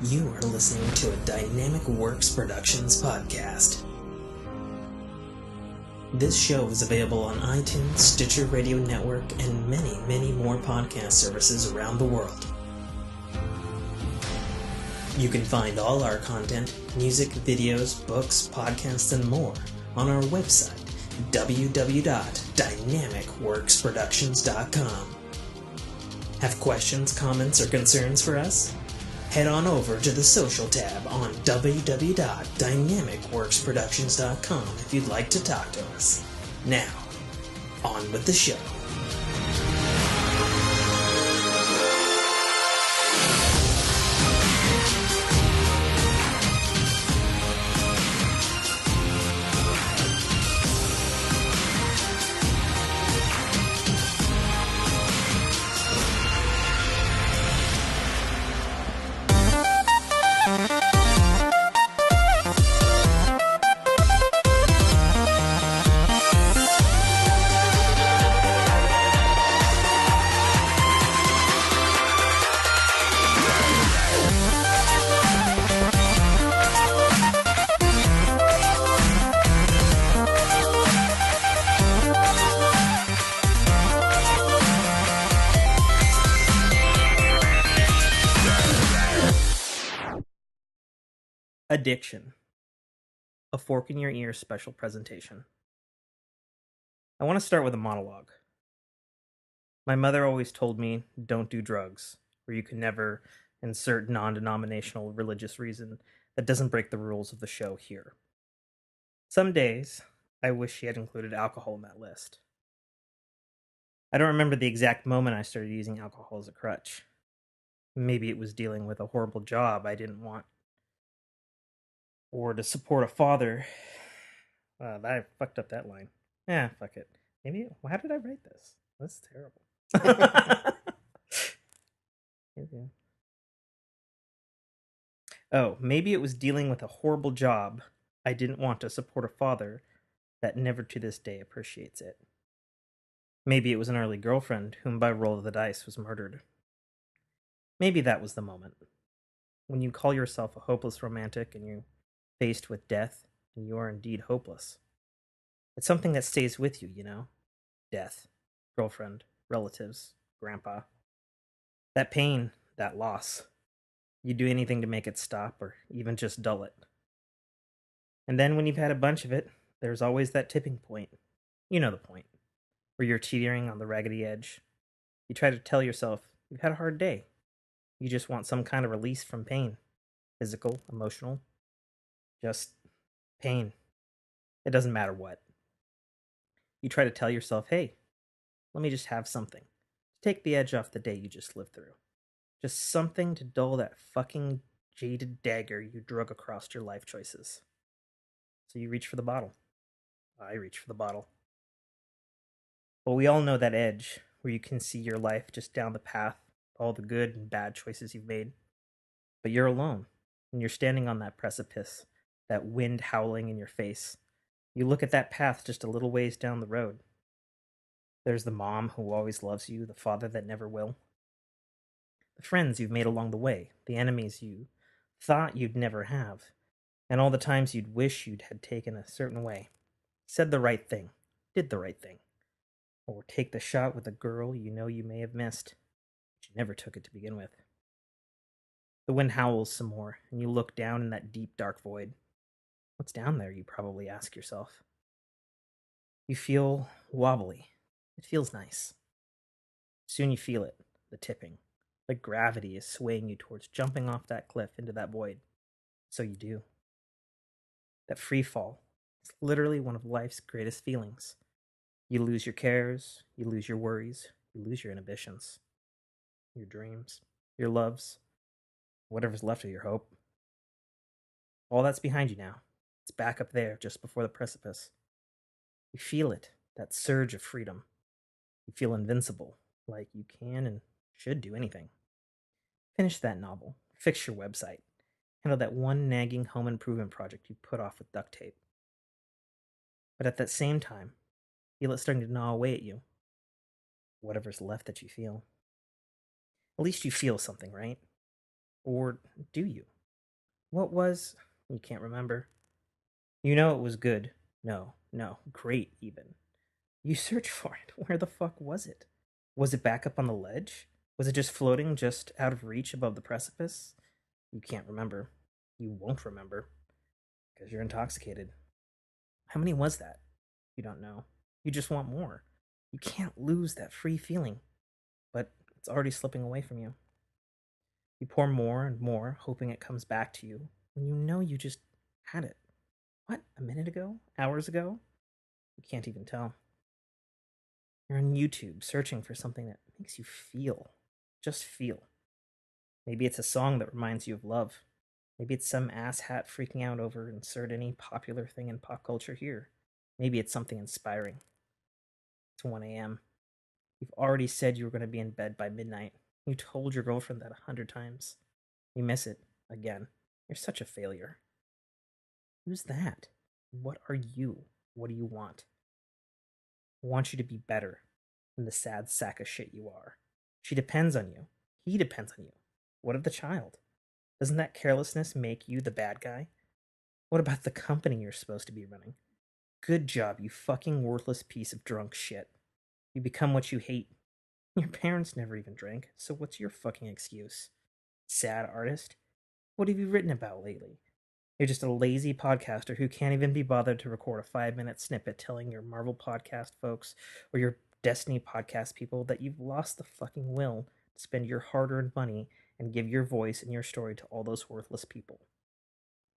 You are listening to a Dynamic Works Productions podcast. This show is available on iTunes, Stitcher Radio Network, and many, many more podcast services around the world. You can find all our content, music, videos, books, podcasts, and more on our website, www.dynamicworksproductions.com. Have questions, comments, or concerns for us? Head on over to the social tab on www.dynamicworksproductions.com if you'd like to talk to us. Now, on with the show. Addiction. A Fork in Your Ear special presentation. I want to start with a monologue. My mother always told me, don't do drugs, or you can never insert non-denominational religious reason that doesn't break the rules of the show here. Some days, I wish she had included alcohol in that list. I don't remember the exact moment I started using alcohol as a crutch. Maybe it was dealing with a horrible job I didn't want, or to support a father. I fucked up that line. Yeah, fuck it. Maybe. How did I write this? That's terrible. Oh, maybe it was dealing with a horrible job I didn't want to support a father that never to this day appreciates it. Maybe it was an early girlfriend whom by roll of the dice was murdered. Maybe that was the moment. When you call yourself a hopeless romantic and you're faced with death, and you are indeed hopeless. It's something that stays with you, you know? Death, girlfriend, relatives, grandpa. That pain, that loss. You do anything to make it stop or even just dull it. And then when you've had a bunch of it, there's always that tipping point. You know the point. Where you're teetering on the raggedy edge. You try to tell yourself you've had a hard day. You just want some kind of release from pain. Physical, emotional. Just pain. It doesn't matter what. You try to tell yourself, hey, let me just have something. Take the edge off the day you just lived through. Just something to dull that fucking jaded dagger you drug across your life choices. So you reach for the bottle. I reach for the bottle. Well, we all know that edge where you can see your life just down the path, all the good and bad choices you've made. But you're alone, and you're standing on that precipice, that wind howling in your face. You look at that path just a little ways down the road. There's the mom who always loves you, the father that never will. The friends you've made along the way, the enemies you thought you'd never have, and all the times you'd wish you'd had taken a certain way. Said the right thing, did the right thing. Or take the shot with a girl you know you may have missed, but you never took it to begin with. The wind howls some more, and you look down in that deep, dark void. What's down there, you probably ask yourself. You feel wobbly. It feels nice. Soon you feel it, the tipping. Like gravity is swaying you towards jumping off that cliff into that void. So you do. That free fall is literally one of life's greatest feelings. You lose your cares, you lose your worries, you lose your inhibitions, your dreams, your loves, whatever's left of your hope. All that's behind you now. It's back up there just before the precipice. You feel it, that surge of freedom. You feel invincible, like you can and should do anything. Finish that novel, fix your website, handle that one nagging home improvement project you put off with duct tape. But at that same time, feel it starting to gnaw away at you. Whatever's left that you feel. At least you feel something, right? Or do you? What was... You can't remember. You know it was good. No, great even. You searched for it. Where the fuck was it? Was it back up on the ledge? Was it just floating just out of reach above the precipice? You can't remember. You won't remember. Because you're intoxicated. How many was that? You don't know. You just want more. You can't lose that free feeling. But it's already slipping away from you. You pour more and more, hoping it comes back to you, when you know you just had it. What? A minute ago? Hours ago? You can't even tell. You're on YouTube searching for something that makes you feel. Just feel. Maybe it's a song that reminds you of love. Maybe it's some asshat freaking out over insert any popular thing in pop culture here. Maybe it's something inspiring. It's 1 a.m. You've already said you were going to be in bed by midnight. You told your girlfriend that 100 times. You miss it again. You're such a failure. Who's that? What are you? What do you want? I want you to be better than the sad sack of shit you are. She depends on you. He depends on you. What of the child? Doesn't that carelessness make you the bad guy? What about the company you're supposed to be running? Good job, you fucking worthless piece of drunk shit. You become what you hate. Your parents never even drank, so what's your fucking excuse? Sad artist? What have you written about lately? You're just a lazy podcaster who can't even be bothered to record a 5-minute snippet telling your Marvel podcast folks or your Destiny podcast people that you've lost the fucking will to spend your hard-earned money and give your voice and your story to all those worthless people.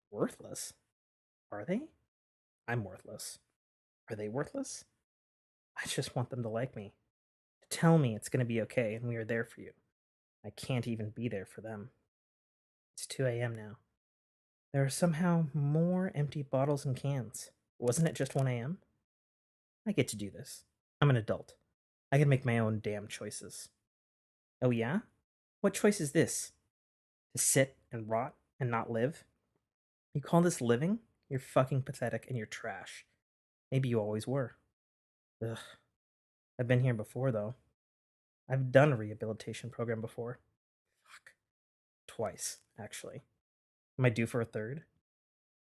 Worthless? Are they? I'm worthless. Are they worthless? I just want them to like me. To tell me it's going to be okay and we are there for you. I can't even be there for them. It's 2 a.m. now. There are somehow more empty bottles and cans. Wasn't it just 1 a.m.? I get to do this. I'm an adult. I can make my own damn choices. Oh yeah? What choice is this? To sit and rot and not live? You call this living? You're fucking pathetic and you're trash. Maybe you always were. Ugh. I've been here before, though. I've done a rehabilitation program before. Fuck. Twice, actually. Am I due for a third?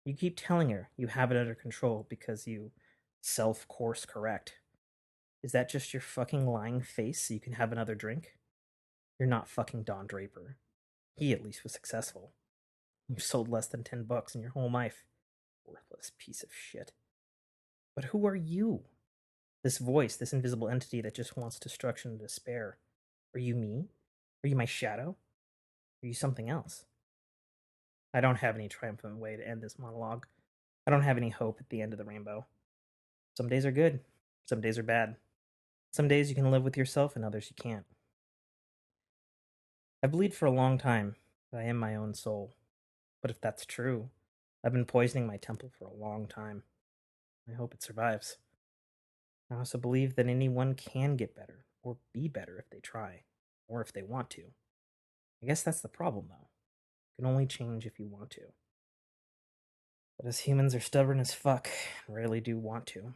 You keep telling her you have it under control because you self-course correct. Is that just your fucking lying face so you can have another drink? You're not fucking Don Draper. He at least was successful. You've sold less than 10 bucks in your whole life. Worthless piece of shit. But who are you? This voice, this invisible entity that just wants destruction and despair. Are you me? Are you my shadow? Are you something else? I don't have any triumphant way to end this monologue. I don't have any hope at the end of the rainbow. Some days are good. Some days are bad. Some days you can live with yourself and others you can't. I believed for a long time that I am my own soul. But if that's true, I've been poisoning my temple for a long time. I hope it survives. I also believe that anyone can get better, or be better if they try, or if they want to. I guess that's the problem, though. You can only change if you want to. But as humans are stubborn as fuck and rarely do want to,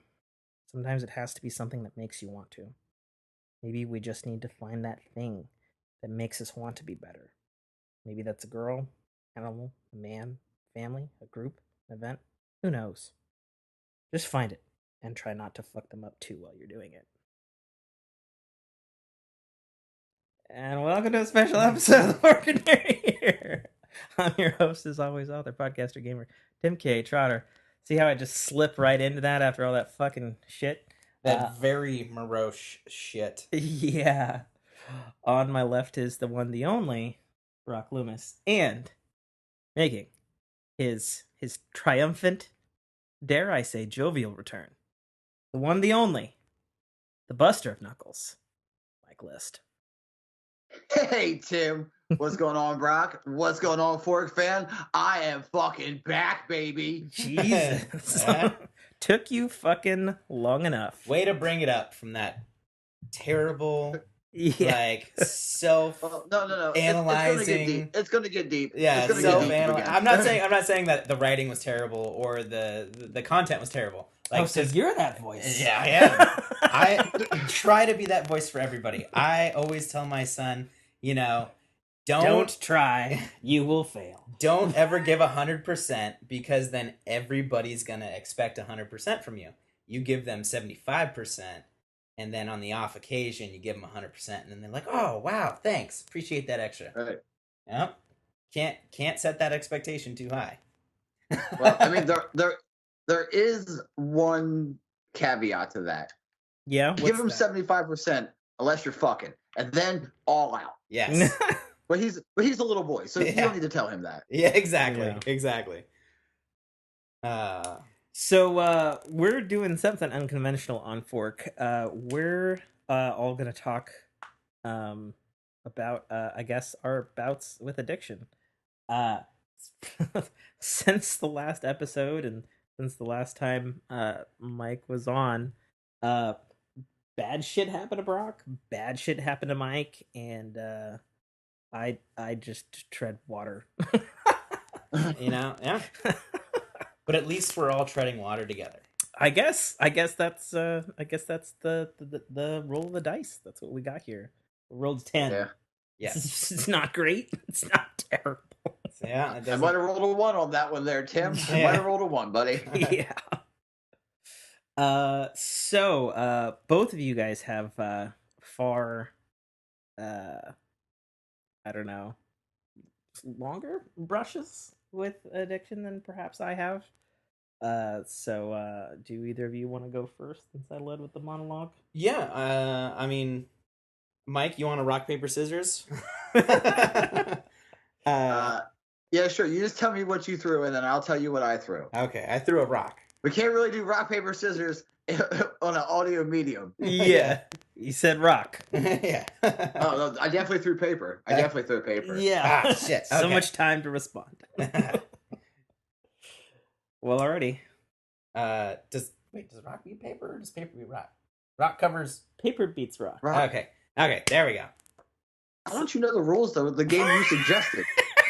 sometimes it has to be something that makes you want to. Maybe we just need to find that thing that makes us want to be better. Maybe that's a girl, animal, a man, family, a group, an event. Who knows? Just find it and try not to fuck them up too while you're doing it. And welcome to a special episode of the Ordinary Here. I'm your host, as always, author, podcaster, gamer, Tim K. Trotter. See how I just slip right into that after all that fucking shit? That very morose shit. Yeah. On my left is the one, the only, Brock Loomis. And making his triumphant, dare I say, jovial return. The one, the only, the buster of knuckles, Mike List. Hey, Tim. What's going on, Brock? What's going on, Fork fan? I am fucking back, baby. Jesus. Took you fucking long enough. Way to bring it up from that terrible, like, self no. analyzing. It's gonna get deep. Yeah, self-analyzing. I'm not saying that the writing was terrible or the content was terrible. Like, so you're that voice. Yeah, I am. I try to be that voice for everybody. I always tell my son, Don't try. You will fail. Don't ever give 100% because then everybody's gonna expect 100% from you. You give them 75%, and then on the off occasion you give them 100%, and then they're like, "Oh wow, thanks, appreciate that extra." Right. Yep. Can't set that expectation too high. Well, I mean, there is one caveat to that. Yeah. Give him that? 75% unless you're fucking, and then all out. Yes. But he's a little boy, so you Yeah. don't need to tell him that. Yeah, exactly. Yeah. Exactly. So we're doing something unconventional on Fork. We're all gonna talk about I guess our bouts with addiction. Uh since the last episode and since the last time Mike was on, uh bad shit happened to Brock, bad shit happened to Mike, and I just tread water. Yeah. But at least we're all treading water together. I guess that's the roll of the dice. That's what we got here. We rolled 10. Yeah. Yes. It's not great. It's not terrible. So, yeah. I might have rolled a 1 on that one there, Tim. I might have rolled a 1, buddy. Yeah. So both of you guys have far I don't know, longer brushes with addiction than perhaps I have. So do either of you want to go first since I led with the monologue? Yeah. I mean, Mike, you want to rock paper scissors? Yeah, sure. You just tell me what you threw, and then I'll tell you what I threw. Okay, I threw a rock. We can't really do rock paper scissors on an audio medium. Yeah. You said rock. Yeah. Oh, no, I definitely threw paper. I definitely threw paper. Yeah. Ah, shit. So Okay. much time to respond. Well, already. Does rock beat paper or does paper beat rock? Rock covers Paper beats rock. Rock. Okay, there we go. How don't you know the rules, though, of the game you suggested?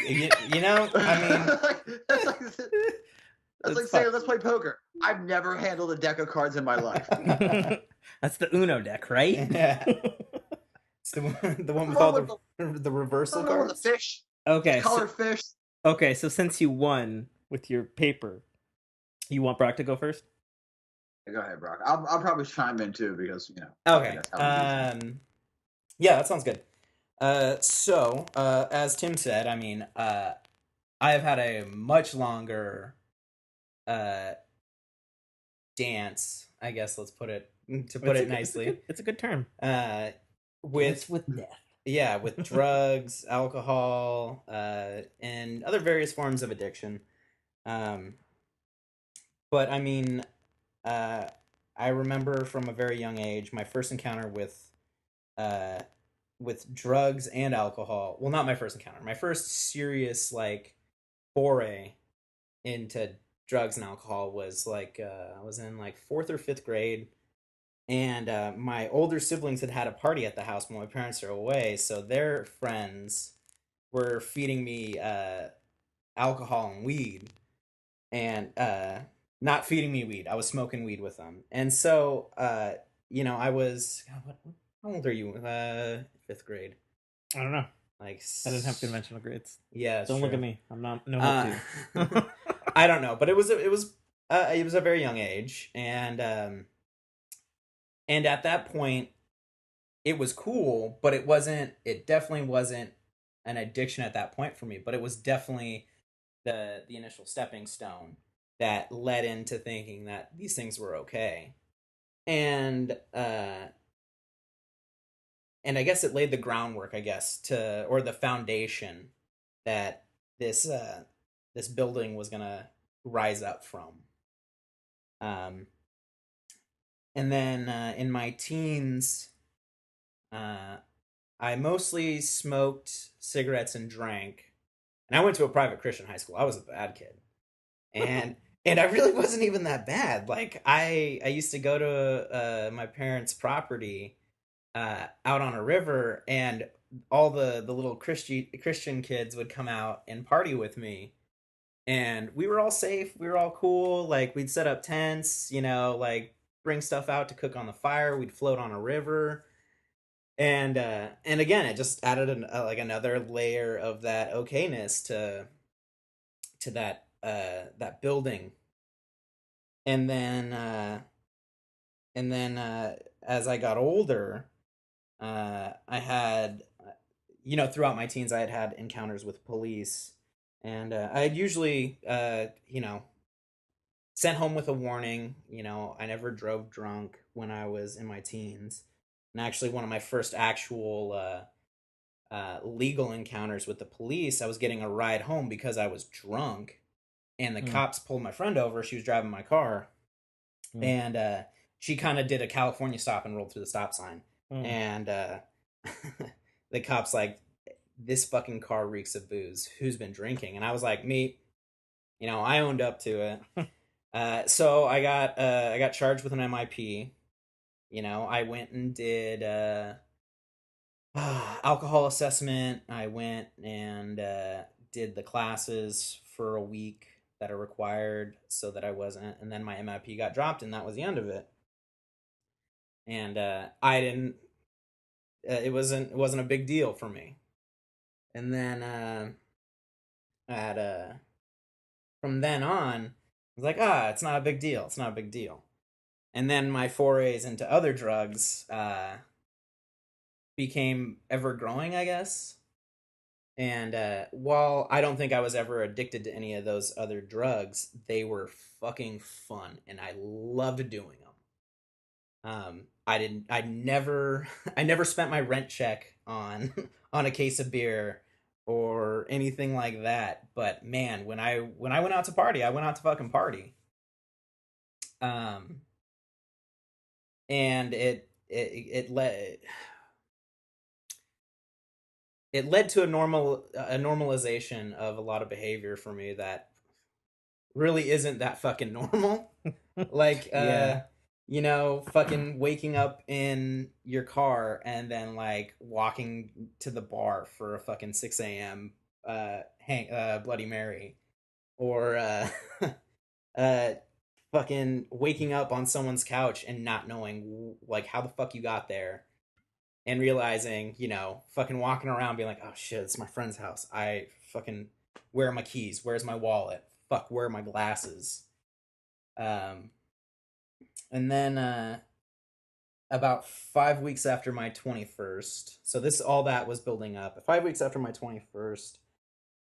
You know, I mean, that's like saying, let's play poker. I've never handled a deck of cards in my life. That's the Uno deck, right? yeah. It's the one with all the reversal The cards. fish. Okay. Color fish. Okay, so since you won with your paper, you want Brock to go first? Go ahead, Brock. I'll probably chime in too because Okay. that's how it is. Yeah, that sounds good. So as Tim said, I mean, I have had a much longer dance, I guess. Let's put it nicely. It's a good term. With death. Yeah, with drugs, alcohol, and other various forms of addiction. But I mean, I remember from a very young age my first encounter with drugs and alcohol. Well, not my first encounter. My first serious foray into drugs and alcohol was I was in 4th or 5th grade, and my older siblings had a party at the house when my parents are away, so their friends were feeding me alcohol and weed, and not feeding me weed. I was smoking weed with them, and so I was how old are you? 5th grade. I don't know. I didn't have conventional grades. Yeah, don't look at me. I'm not no help to you. I don't know, but it was a very young age, and at that point, it was cool, but it definitely wasn't an addiction at that point for me. But it was definitely the initial stepping stone that led into thinking that these things were okay, and I guess it laid the groundwork, or the foundation that this building was gonna rise up from. And then in my teens, I mostly smoked cigarettes and drank. And I went to a private Christian high school. I was a bad kid, and I really wasn't even that bad. I used to go to my parents' property out on a river, and all the little Christian kids would come out and party with me, and we were all safe, we were all cool. We'd set up tents, bring stuff out to cook on the fire, we'd float on a river, And again, it just added like another layer of that okayness to that building. And then as I got older, I had throughout my teens I had encounters with police, and I had usually sent home with a warning. I never drove drunk when I was in my teens. And actually, one of my first actual legal encounters with the police, I was getting a ride home because I was drunk, and the Mm, cops pulled my friend over. She was driving my car, mm, and she kind of did a California stop and rolled through the stop sign. mm. And the cops like, this fucking car reeks of booze. Who's been drinking? And I was like, me. I owned up to it. So I got charged with an MIP. I went and did alcohol assessment. I went and did the classes for a week that are required so that I wasn't, and then my MIP got dropped, and that was the end of it. And I didn't. It wasn't a big deal for me. And then at from then on, I was like, it's not a big deal. It's not a big deal. And then my forays into other drugs became ever growing, I guess. And while I don't think I was ever addicted to any of those other drugs, they were fucking fun, and I loved doing them. I didn't. I never. I never spent my rent check on on a case of beer or anything like that. But man, when I went out to party, I went out to fucking party. Um, and it led to a normalization of a lot of behavior for me that really isn't that fucking normal. Like Yeah. fucking waking up in your car and then like walking to the bar for a fucking 6 a.m. Bloody Mary, or uh fucking waking up on someone's couch and not knowing like how the fuck you got there, and realizing, fucking walking around being like, oh shit, it's my friend's house. I fucking, where are my keys? Where's my wallet? Fuck, where are my glasses? Um, and then about 5 weeks after my 21st, so this all that was building up. 5 weeks after my 21st,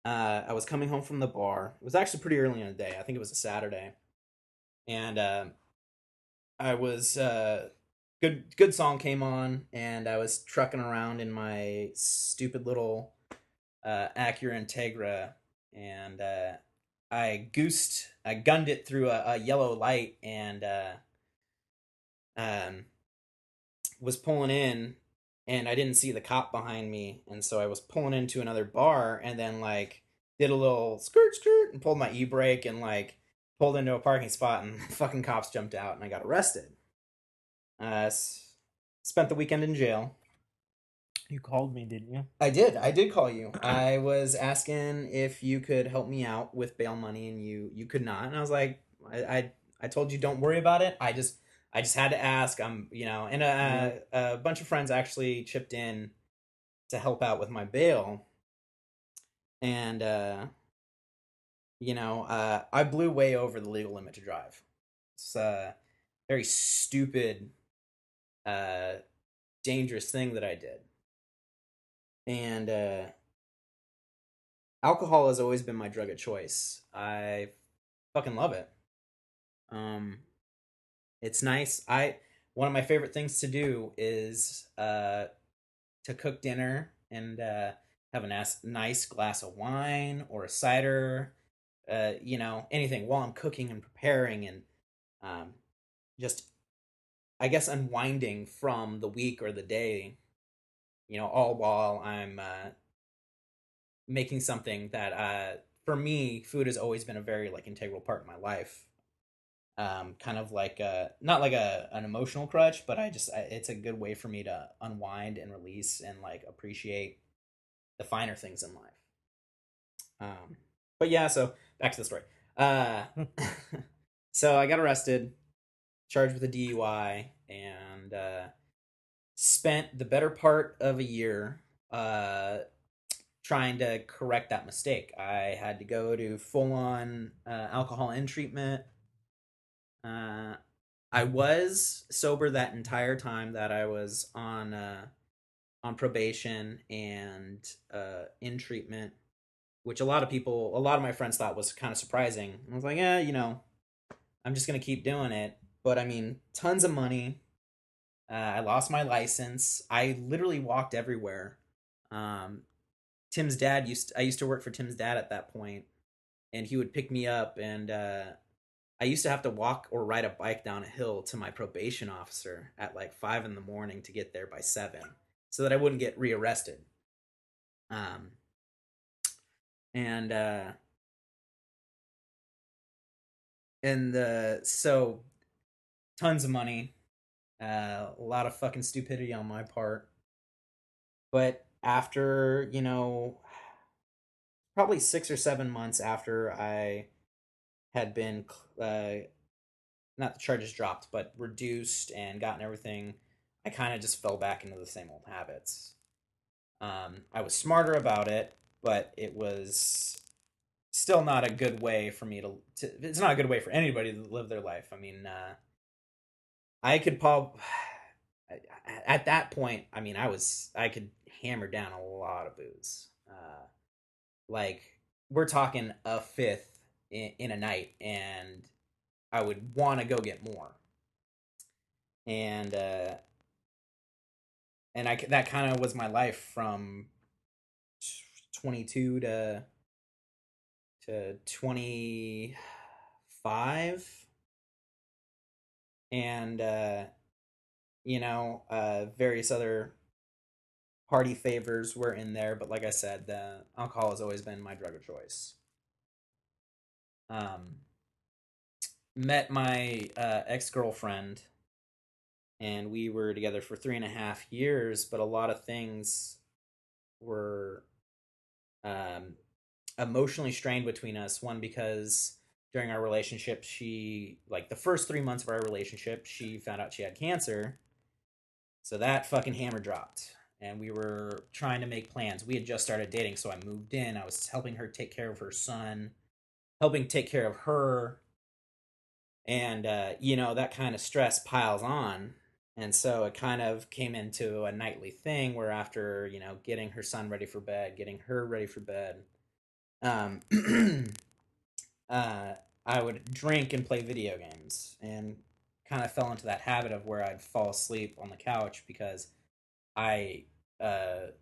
I was coming home from the bar. It was actually pretty early in the day. I think it was a Saturday, and I was good song came on, and I was trucking around in my stupid little Acura Integra, and I gunned it through a yellow light, and um, was pulling in, and I didn't see the cop behind me, and so I was pulling into another bar, and then like did a little skirt skirt and pulled my e brake and like pulled into a parking spot, and fucking cops jumped out, and I got arrested. Uh, Spent the weekend in jail. You called me, didn't you? I did. I did call you. I was asking if you could help me out with bail money, and you could not. And I was like, I told you don't worry about it. I just had to ask. And Yeah. a bunch of friends actually chipped in to help out with my bail, and I blew way over the legal limit to drive. It's a very stupid, uh, dangerous thing that I did, and alcohol has always been my drug of choice. I fucking love it. Um, it's nice. I One of my favorite things to do is to cook dinner and have a nice glass of wine or a cider. Anything while I'm cooking and preparing, and um, just I guess unwinding from the week or the day. All while I'm making something that for me, food has always been a very like integral part of my life. Kind of like not like an emotional crutch, but it's a good way for me to unwind and release and like appreciate the finer things in life. But yeah, so back to the story. Uh, so I got arrested, charged with a DUI, and spent the better part of a year uh, trying to correct that mistake. I had to go to full on alcohol in treatment. Uh, I was sober that entire time that I was on probation and in treatment, which a lot of my friends thought was kind of surprising. I was like, yeah, I'm just gonna keep doing it. But I mean, tons of money. I lost my license. I literally walked everywhere. Um, I used to work for Tim's dad at that point, and he would pick me up, and I used to have to walk or ride a bike down a hill to my probation officer at like 5 in the morning to get there by 7, so that I wouldn't get rearrested. Um, and so tons of money, a lot of fucking stupidity on my part. But after probably 6 or 7 months after I had been not the charges dropped, but reduced and gotten everything, I kind of just fell back into the same old habits. I was smarter about it, but it was still not a good way for me to. It's not a good way for anybody to live their life. I mean, I could probably at that point. I mean, I could hammer down a lot of booze. Like we're talking a fifth in a night, and I would want to go get more. And that kind of was my life from 22 to 25. And various other party favors were in there, but like I said, the alcohol has always been my drug of choice. um Met my ex-girlfriend, and we were together for 3.5 years, but a lot of things were um emotionally strained between us. One, because during our relationship, she, like, the first 3 months of our relationship, she found out she had cancer. So that fucking hammer dropped. And we were trying to make plans. We had just started dating, so I moved in. I was helping her take care of her son, helping take care of her. And, that kind of stress piles on. And so it kind of came into a nightly thing where, after, getting her son ready for bed, getting her ready for bed, um, uh, I would drink and play video games, and kind of fell into that habit of where I'd fall asleep on the couch because I, uh,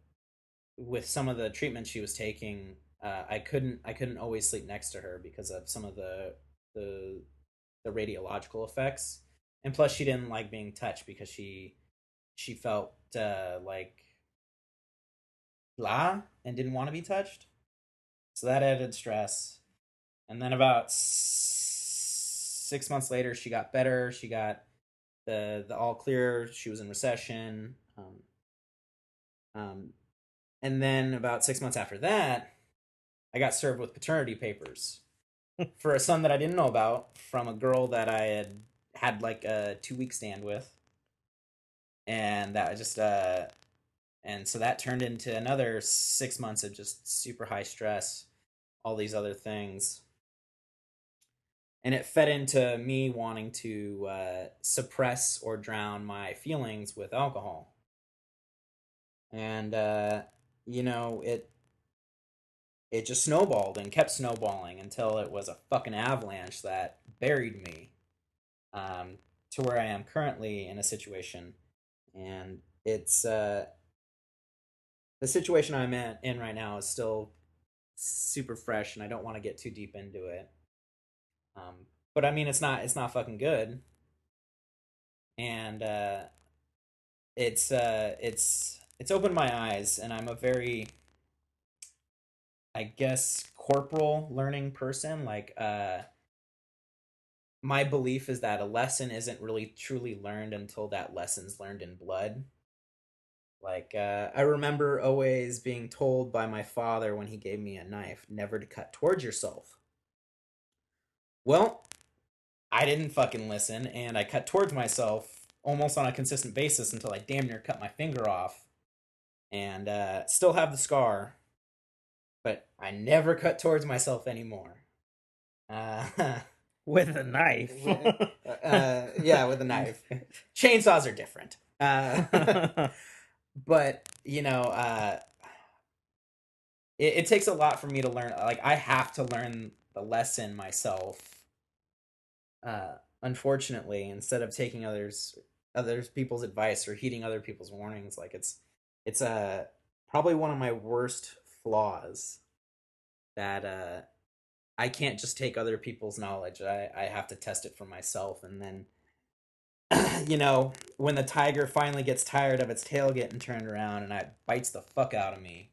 with some of the treatment she was taking, I couldn't always sleep next to her because of some of the the radiological effects, and plus she didn't like being touched because she felt like blah and didn't want to be touched, so that added stress. And then about 6 months later, she got better. She got the all clear. She was in recession. Um, and then about 6 months after that, I got served with paternity papers for a son that I didn't know about, from a girl that I had like a 2 week stand with, and that just and so that turned into another 6 months of just super high stress, all these other things, and it fed into me wanting to suppress or drown my feelings with alcohol. And it just snowballed and kept snowballing until it was a fucking avalanche that buried me, um, to where I am currently in a situation. And it's the situation I'm in right now is still super fresh, and I don't want to get too deep into it. Um, but I mean, it's not fucking good. And it's opened my eyes, and I'm a very, I guess, corporal learning person. Like, my belief is that a lesson isn't really truly learned until that lesson's learned in blood. Like, I remember always being told by my father when he gave me a knife, never to cut towards yourself. Well, I didn't fucking listen, and I cut towards myself almost on a consistent basis until I damn near cut my finger off, and still have the scar, but I never cut towards myself anymore. With a knife. Yeah, with a knife. Chainsaws are different. But it takes a lot for me to learn. Like, I have to learn the lesson myself. Unfortunately, instead of taking others people's advice or heeding other people's warnings, like it's probably one of my worst flaws, that I can't just take other people's knowledge. I have to test it for myself, and then when the tiger finally gets tired of its tail getting turned around and it bites the fuck out of me,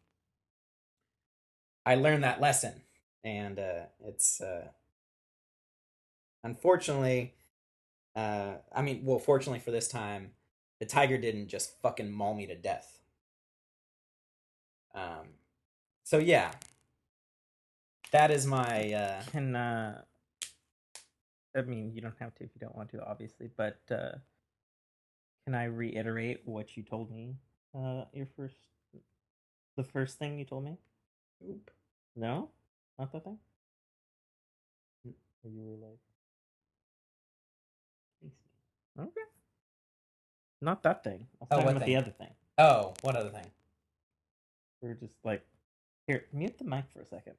I learned that lesson, and it's unfortunately, fortunately for this time, the tiger didn't just fucking maul me to death. So yeah, that is my. Can I mean, you don't have to if you don't want to, obviously, but can I reiterate what you told me? The first thing you told me? Oop. No, not that thing. Or you were like, okay, not that thing. I was talking what about thing? the other thing. Oh, what other thing? We were just like, here, mute the mic for a second.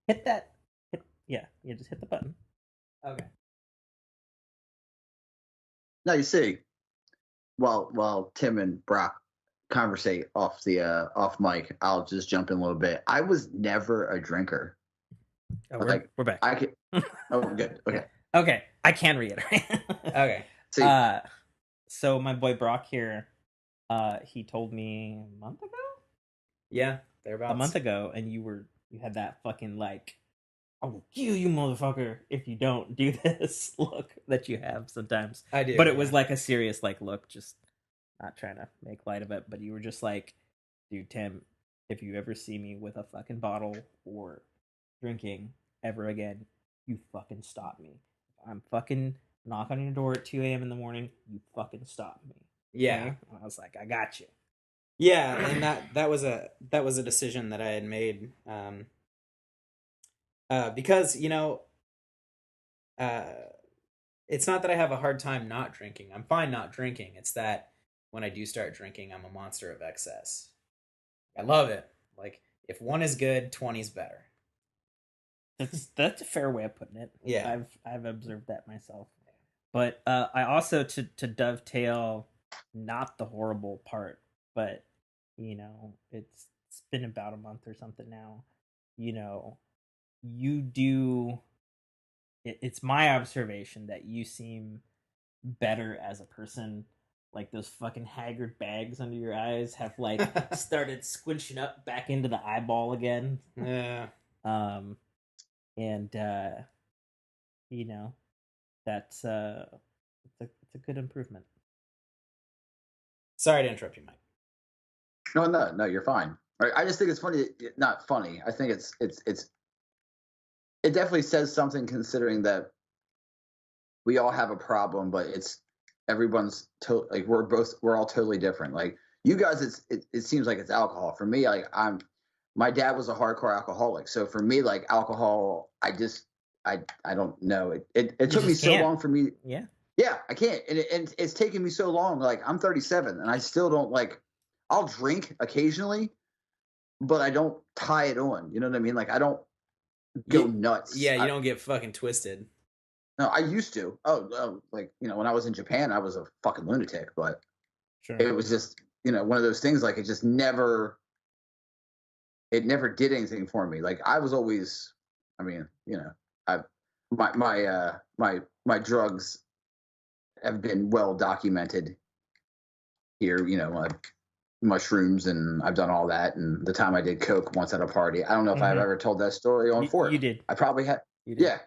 Hit that. Yeah, just hit the button. Okay. Now you see, while Tim and Brock conversate off the off mic, I'll just jump in a little bit. I was never a drinker. Oh, Like, we're back. I could. Oh, good. Okay. Okay, I can reiterate. Okay. See, so my boy Brock here, he told me a month ago. Yeah, thereabouts. A month ago, and you had that fucking like, I will kill you, motherfucker, if you don't do this look that you have sometimes. I do, But it was yeah. like a serious like look, just not trying to make light of it, but you were just like, dude, Tim, if you ever see me with a fucking bottle or drinking ever again, you fucking stop me. If I'm fucking knock on your door at 2 a.m. in the morning, you fucking stop me. Yeah. Okay? I was like, I got you. Yeah, and that was a decision that I had made, because it's not that I have a hard time not drinking. I'm fine not drinking. It's that when I do start drinking, I'm a monster of excess. I love it. Like, if one is good, 20's better. That's a fair way of putting it. Yeah. I've observed that myself. But I also to dovetail, not the horrible part, but it's been about a month or something now. You do. It's my observation that you seem better as a person. Like, those fucking haggard bags under your eyes have like started squinching up back into the eyeball again. Yeah. And that's it's a good improvement. Sorry to interrupt you, Mike. no, you're fine. I just think it's funny. Not funny. I think it definitely says something, considering that we all have a problem, but it's everyone's like we're all totally different. Like, you guys, it seems like it's alcohol. For me, like, my dad was a hardcore alcoholic, so for me, like, alcohol, I don't know. It took me so long for me. Yeah, I can't, and it's taken me so long. Like, I'm 37, and I still don't like. I'll drink occasionally, but I don't tie it on. You know what I mean? Like, I don't go nuts. Yeah, you don't get fucking twisted. No, I used to. Like, when I was in Japan, I was a fucking lunatic, but Sure. it was just, one of those things. Like, it never did anything for me. Like, I was always, I mean, my drugs have been well documented here. Like mushrooms, and I've done all that. And the time I did coke once at a party, I don't know if I've ever told that story on Fort. You did. I probably had. Yeah.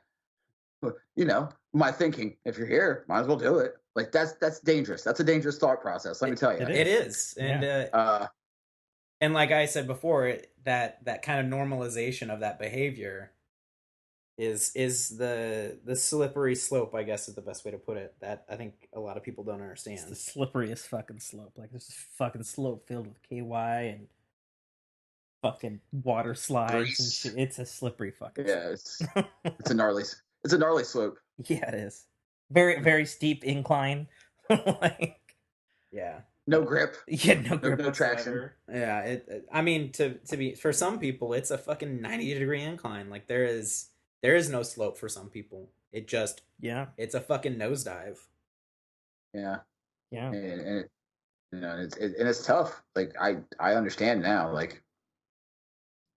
My thinking, if you're here, might as well do it. Like, that's dangerous. That's a dangerous thought process. Let me tell you. It is. And and like I said before, that kind of normalization of that behavior is the slippery slope, I guess is the best way to put it, that I think a lot of people don't It's the understand. slipperiest fucking slope. Like there's this fucking slope filled with KY and fucking water slides and Grease. shit. It's a slippery fucking Yeah, slope. it's a gnarly it's a gnarly slope. Yeah, it is. Very, very steep incline. Like, Yeah. No grip, yeah, no no grip no traction. whatsoever. Yeah, I mean, to be, for some people, it's a fucking 90-degree incline. Like there is no slope for some people. Yeah, It's a fucking nosedive. Yeah, yeah. and it, and it's tough. Like I understand now. Like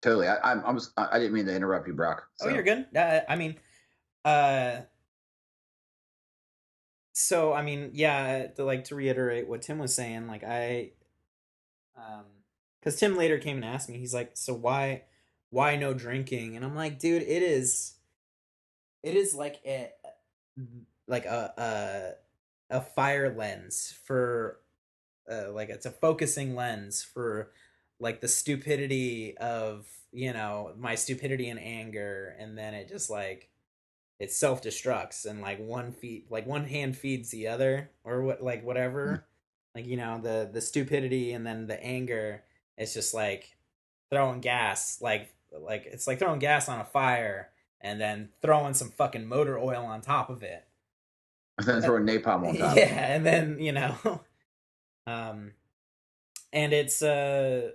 totally. I didn't mean to interrupt you, Brock. Oh, you're So good. I mean, uh, so I mean, yeah. To reiterate what Tim was saying, like um, because Tim later came and asked me, he's like, so why no drinking? And I'm like, dude, it is like a fire lens for like it's a focusing lens for like the stupidity of my stupidity and anger, and then it just like it self destructs, and like one hand feeds the other, or what, like whatever, like the stupidity and then the anger. It's just like throwing gas, like it's like throwing gas on a fire and then throwing some fucking motor oil on top of it. and then throw napalm on top. Yeah, and then um and it's I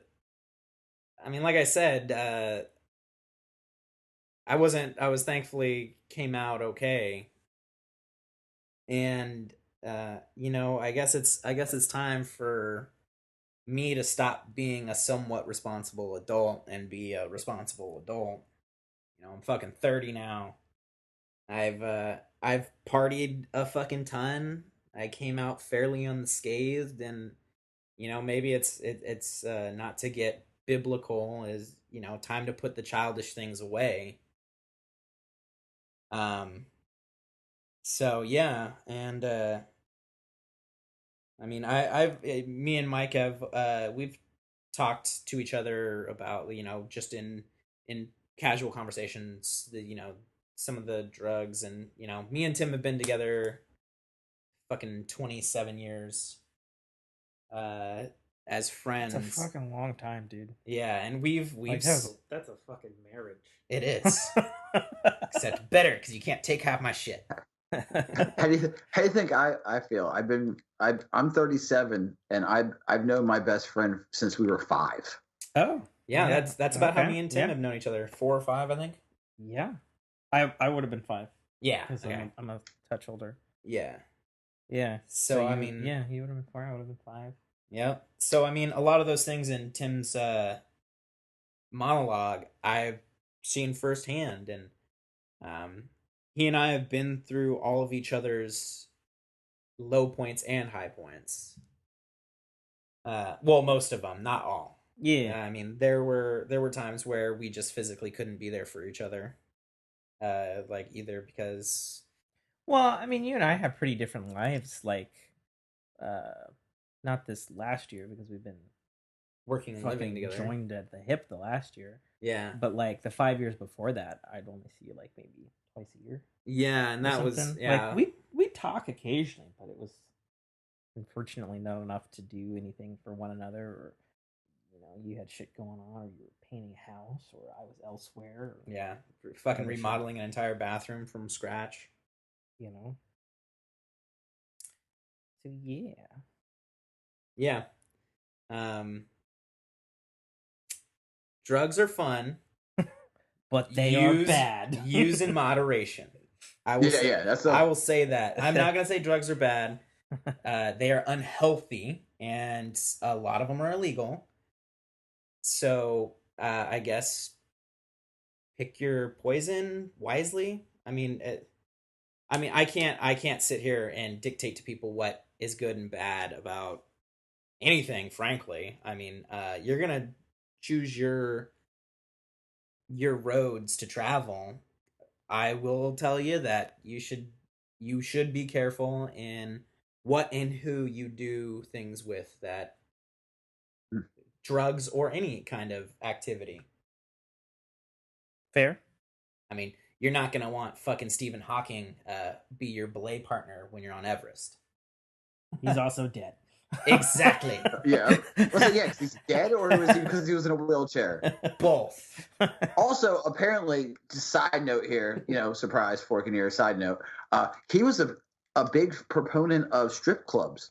mean, like I said, I was thankfully came out okay. And I guess it's time for me to stop being a somewhat responsible adult and be a responsible adult. I'm fucking 30 now. I've partied a fucking ton. I came out fairly unscathed, and maybe it's not to get biblical, is time to put the childish things away. Um so yeah, and I mean, me and Mike have we've talked to each other about just in casual conversations, some of the drugs, and me and Tim have been together fucking 27 years uh as That's a friends. fucking long time, dude. Yeah, and we've Like that's a fucking marriage. it is, except better because you can't take half my shit. How do you think I feel? I'm 37 and I've known my best friend since we were 5. Oh, Yeah, yeah. that's about how Okay. me and Tim Yeah. have known each other, 4 or 5, I think. Yeah. I would have been 5 Yeah. because Okay. I'm a touch older. Yeah. Yeah. So So I you mean, yeah you would have been 4. I would have been 5. yeah. So I mean, a lot of those things in Tim's monologue I've seen firsthand, and um, he and I have been through all of each other's low points and high points. Well, most of them, not all. Yeah. I mean, there were times where we just physically couldn't be there for each other, like either because Well, I mean, you and I have pretty different lives. Like, uh, not this last year because we've been working and living fucking together. joined at the hip the last year. Yeah. But like the 5 years before that, I'd only see you like maybe twice a year Yeah, and or that was something. Like yeah. we talk occasionally, but it was unfortunately not enough to do anything for one another. Or you had shit going on, or you were painting a house, or I was elsewhere. Or Yeah, fucking other shit. remodeling an entire bathroom from scratch. You know. So yeah. Yeah. Um, drugs are fun. But they are bad. Use in moderation. Yeah, that's I a will say that. I'm not gonna say drugs are bad. They are unhealthy, and a lot of them are illegal. So I guess pick your poison wisely. I mean, I can't sit here and dictate to people what is good and bad about anything. Frankly, I mean, you're gonna choose your roads to travel. I will tell you that you should be careful in what and who you do things with, that drugs or any kind of activity. Fair. I mean, you're not gonna want fucking Stephen Hawking be your belay partner when you're on Everest. He's also dead. Exactly. Yeah. Was it because he's dead, or was he because he was in a wheelchair? Both. Also, apparently, just side note here, surprise, fork in ear, side note, he was a big proponent of strip clubs.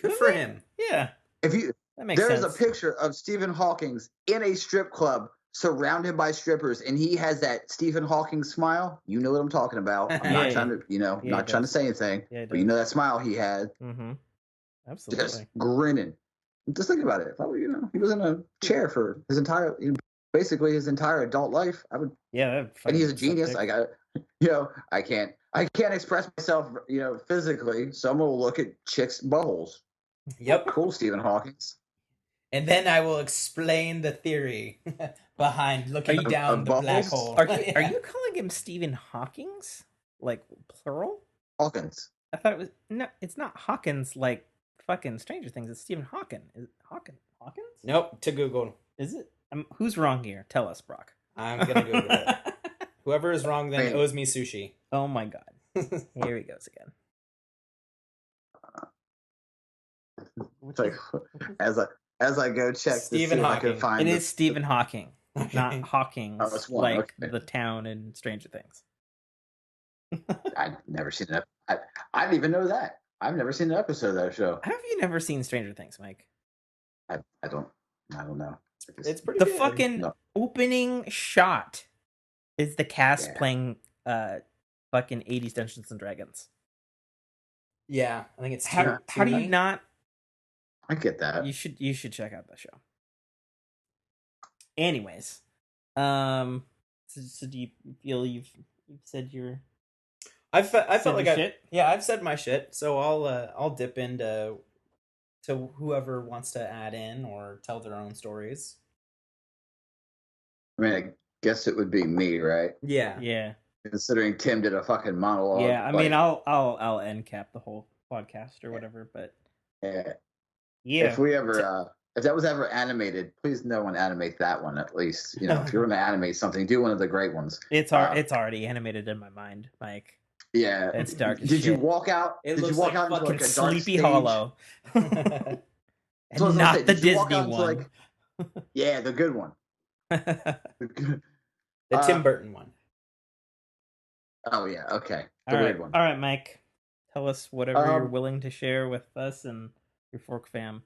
Good for him. Yeah. If you That makes There's sense. a picture of Stephen Hawking in a strip club surrounded by strippers, and he has that Stephen Hawking smile. You know what I'm talking about. I'm not trying to, not trying to say anything, but you know that smile he had. Mm-hmm. Absolutely. Just grinning. Just think about it. If I were, he was in a chair for his entire, basically his entire adult life. I would. Yeah. And he's a genius. I got, I can't express myself, physically. So I'm gonna look at chicks' buttholes. Yep. Cool, Stephen Hawking. And then I will explain the theory behind looking down the black hole. Are you calling him Stephen Hawking's? Like plural? Hawkins. I thought it was no. It's not Hawkins like fucking Stranger Things. It's Stephen Hawking. Is it Hawkins? Nope. To Google. Is it? Who's wrong here? Tell us, Brock. I'm gonna Google it. Whoever is wrong then owes me sushi. Oh my god. Here he goes again. It's like as I go check Stephen to see Hawking. if I can find It is Stephen Hawking, Okay. not Hawking's, Oh, it's one, like okay. the town in Stranger Things. I've never seen it. I didn't even know that. I've never seen an episode of that show. How have you never seen Stranger Things, Mike? I don't know. It's pretty The good. fucking opening shot is the cast playing fucking 80s Dungeons and Dragons. Yeah, I think it's How do you not? I get that. You should check out the show. Anyways, so do you feel you've said your? I felt like shit? I've said my shit. So I'll dip into whoever wants to add in or tell their own stories. I mean, I guess it would be me, right? Yeah. Considering Tim did a fucking monologue. Yeah, I mean, I'll end cap the whole podcast or whatever, but yeah. Yeah. If we ever, if that was ever animated, please no one animate that one at least. If you're going to animate something, do one of the great ones. It's already animated in my mind, Mike. Yeah. It's dark as Did shit. you walk out? It did looks you walk like out into fucking like a dark Sleepy stage? Hollow. So And not the did you walk Disney out into, one. Yeah, the good one. The Tim Burton one. Oh yeah, okay. The All right. weird one. All right, Mike. Tell us whatever you're willing to share with us and your Fork fam.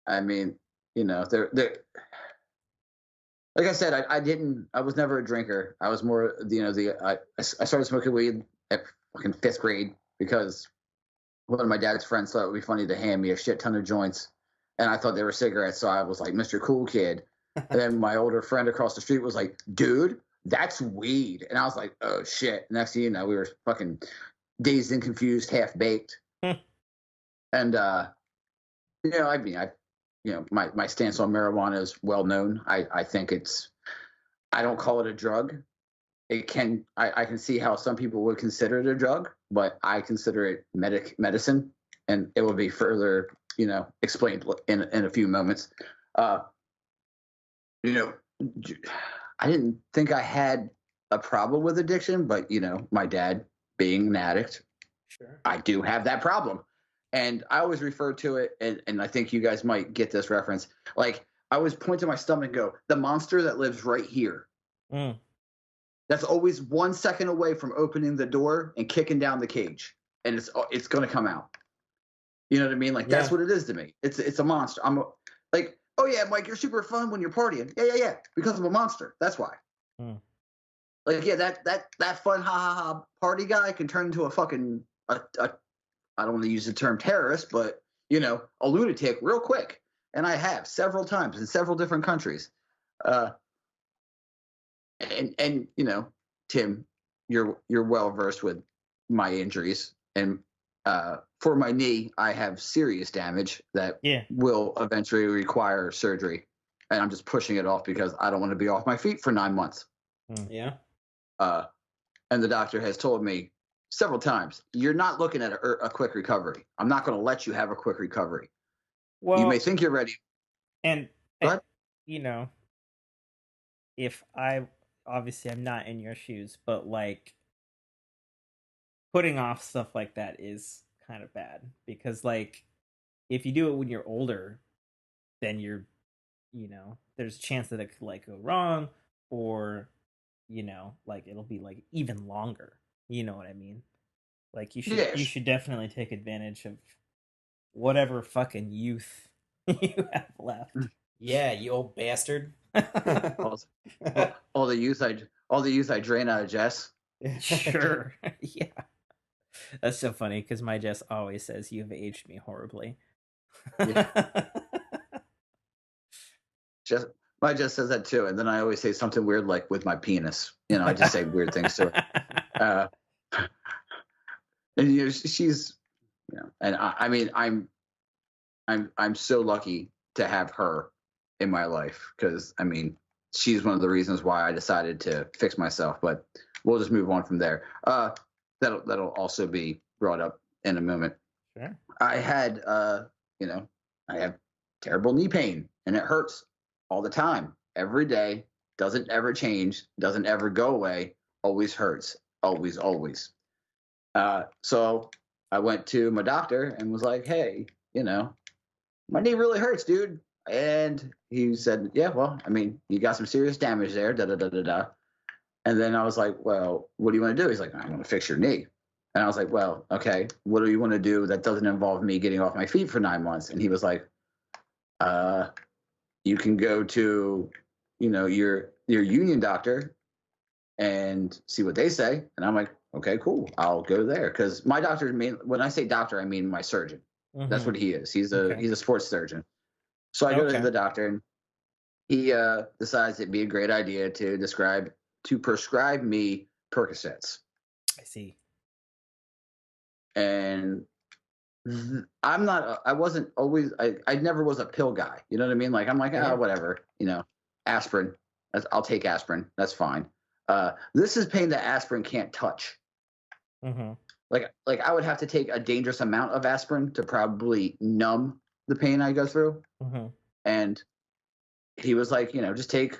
I mean, they're like I said, I was never a drinker. I was more, I started smoking weed at fucking 5th grade because one of my dad's friends thought it would be funny to hand me a shit ton of joints, and I thought they were cigarettes, so I was like, Mr. Cool Kid. And then my older friend across the street was like, dude, that's weed. And I was like, oh shit. Next thing you know, we were fucking dazed and confused, half baked. And my stance on marijuana is well known. I think I don't call it a drug. I can see how some people would consider it a drug, but I consider it medicine, and it will be further, explained in a few moments. I didn't think I had a problem with addiction, but my dad being an addict, Sure. I do have that problem. And I always refer to it, and I think you guys might get this reference. Like, I always point to my stomach and go, the monster that lives right here. Mm. That's always 1 second away from opening the door and kicking down the cage. And it's going to come out. You know what I mean? Like, that's what it is to me. It's a monster. I'm like, oh yeah, Mike, you're super fun when you're partying. Yeah. Because I'm a monster. That's why. Mm. Like, yeah, that fun ha party guy can turn into a fucking I don't want to use the term terrorist, but a lunatic real quick. And I have several times in several different countries. And Tim, you're well versed with my injuries, and for my knee, I have serious damage that will eventually require surgery, and I'm just pushing it off because I don't want to be off my feet for 9 months. Yeah. And the doctor has told me several times, you're not looking at a quick recovery. I'm not going to let you have a quick recovery. Well, you may think you're ready. And, but if I obviously I'm not in your shoes, but like putting off stuff like that is kind of bad because like if you do it when you're older, then there's a chance that it could like go wrong, or like it'll be like even longer. You know what I mean? Like you Yes. should definitely take advantage of whatever fucking youth you have left. Yeah, you old bastard. all, all the youth I drain out of Jess. Sure. Yeah. That's so funny because my Jess always says you have aged me horribly. Yeah. Just my Jess says that too, and then I always say something weird like with my penis. I just say weird things to her. And she's, and I mean, I'm so lucky to have her in my life because I mean, she's one of the reasons why I decided to fix myself. But we'll just move on from there. That'll also be brought up in a moment. Sure. I had, I have terrible knee pain, and it hurts all the time, every day. Doesn't ever change. Doesn't ever go away. Always hurts. Always, always. So I went to my doctor and was like, "Hey, my knee really hurts, dude." And he said, "Yeah, well, I mean, you got some serious damage there." Da da da da da. And then I was like, "Well, what do you want to do?" He's like, "I want to fix your knee." And I was like, "Well, okay, what do you want to do that doesn't involve me getting off my feet for 9 months?" And he was like, uh, "You can go to, your union doctor and see what they say." And I'm like, "Okay, cool. I'll go there." Because my doctor, when I say doctor, I mean my surgeon. That's what he is. He's a sports surgeon. So I go to Okay. the doctor, and he decides it'd be a great idea to prescribe me Percocets. I see. And I'm not. I wasn't always. I never was a pill guy. You know what I mean? Like I'm like, Sure. whatever. Aspirin. I'll take aspirin. That's fine. This is pain that aspirin can't touch. Mm-hmm. Like I would have to take a dangerous amount of aspirin to probably numb the pain I go through. Mm-hmm. And he was like, just take.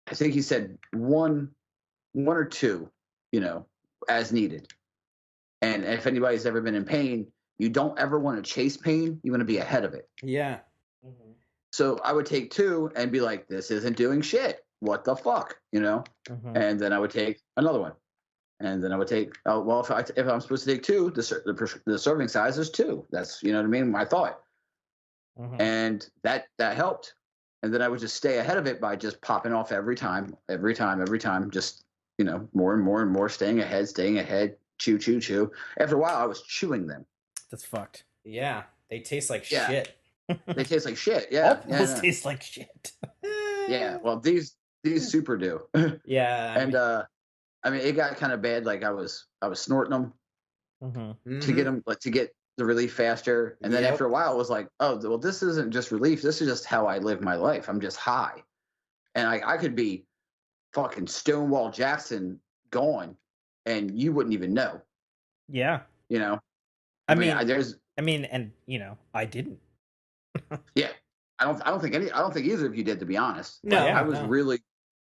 I think he said one or two, as needed. And if anybody's ever been in pain, you don't ever want to chase pain. You want to be ahead of it. Yeah. Mm-hmm. So I would take two and be like, this isn't doing shit. What the fuck, Mm-hmm. And then I would take another one. And then I would take, oh, well, if I'm supposed to take two, the serving size is two. That's, what I mean? My thought. Mm-hmm. And that helped. And then I would just stay ahead of it by just popping off every time, just, more and more and more, staying ahead, chew, chew, chew. After a while, I was chewing them. That's fucked. Yeah. They taste like Yeah. shit. They taste like shit. All Yeah. pills taste like shit. Yeah. Well, these super do. Yeah. And I mean, it got kind of bad. Like I was snorting them Mm-hmm. to get them, like to get the relief faster. And then Yep. after a while, it was like, oh, well, this isn't just relief. This is just how I live my life. I'm just high, and I could be fucking Stonewall Jackson gone, and you wouldn't even know. Yeah. I mean, there's. I mean, and I didn't. Yeah, I don't think either of you did, to be honest. No, Like, Yeah.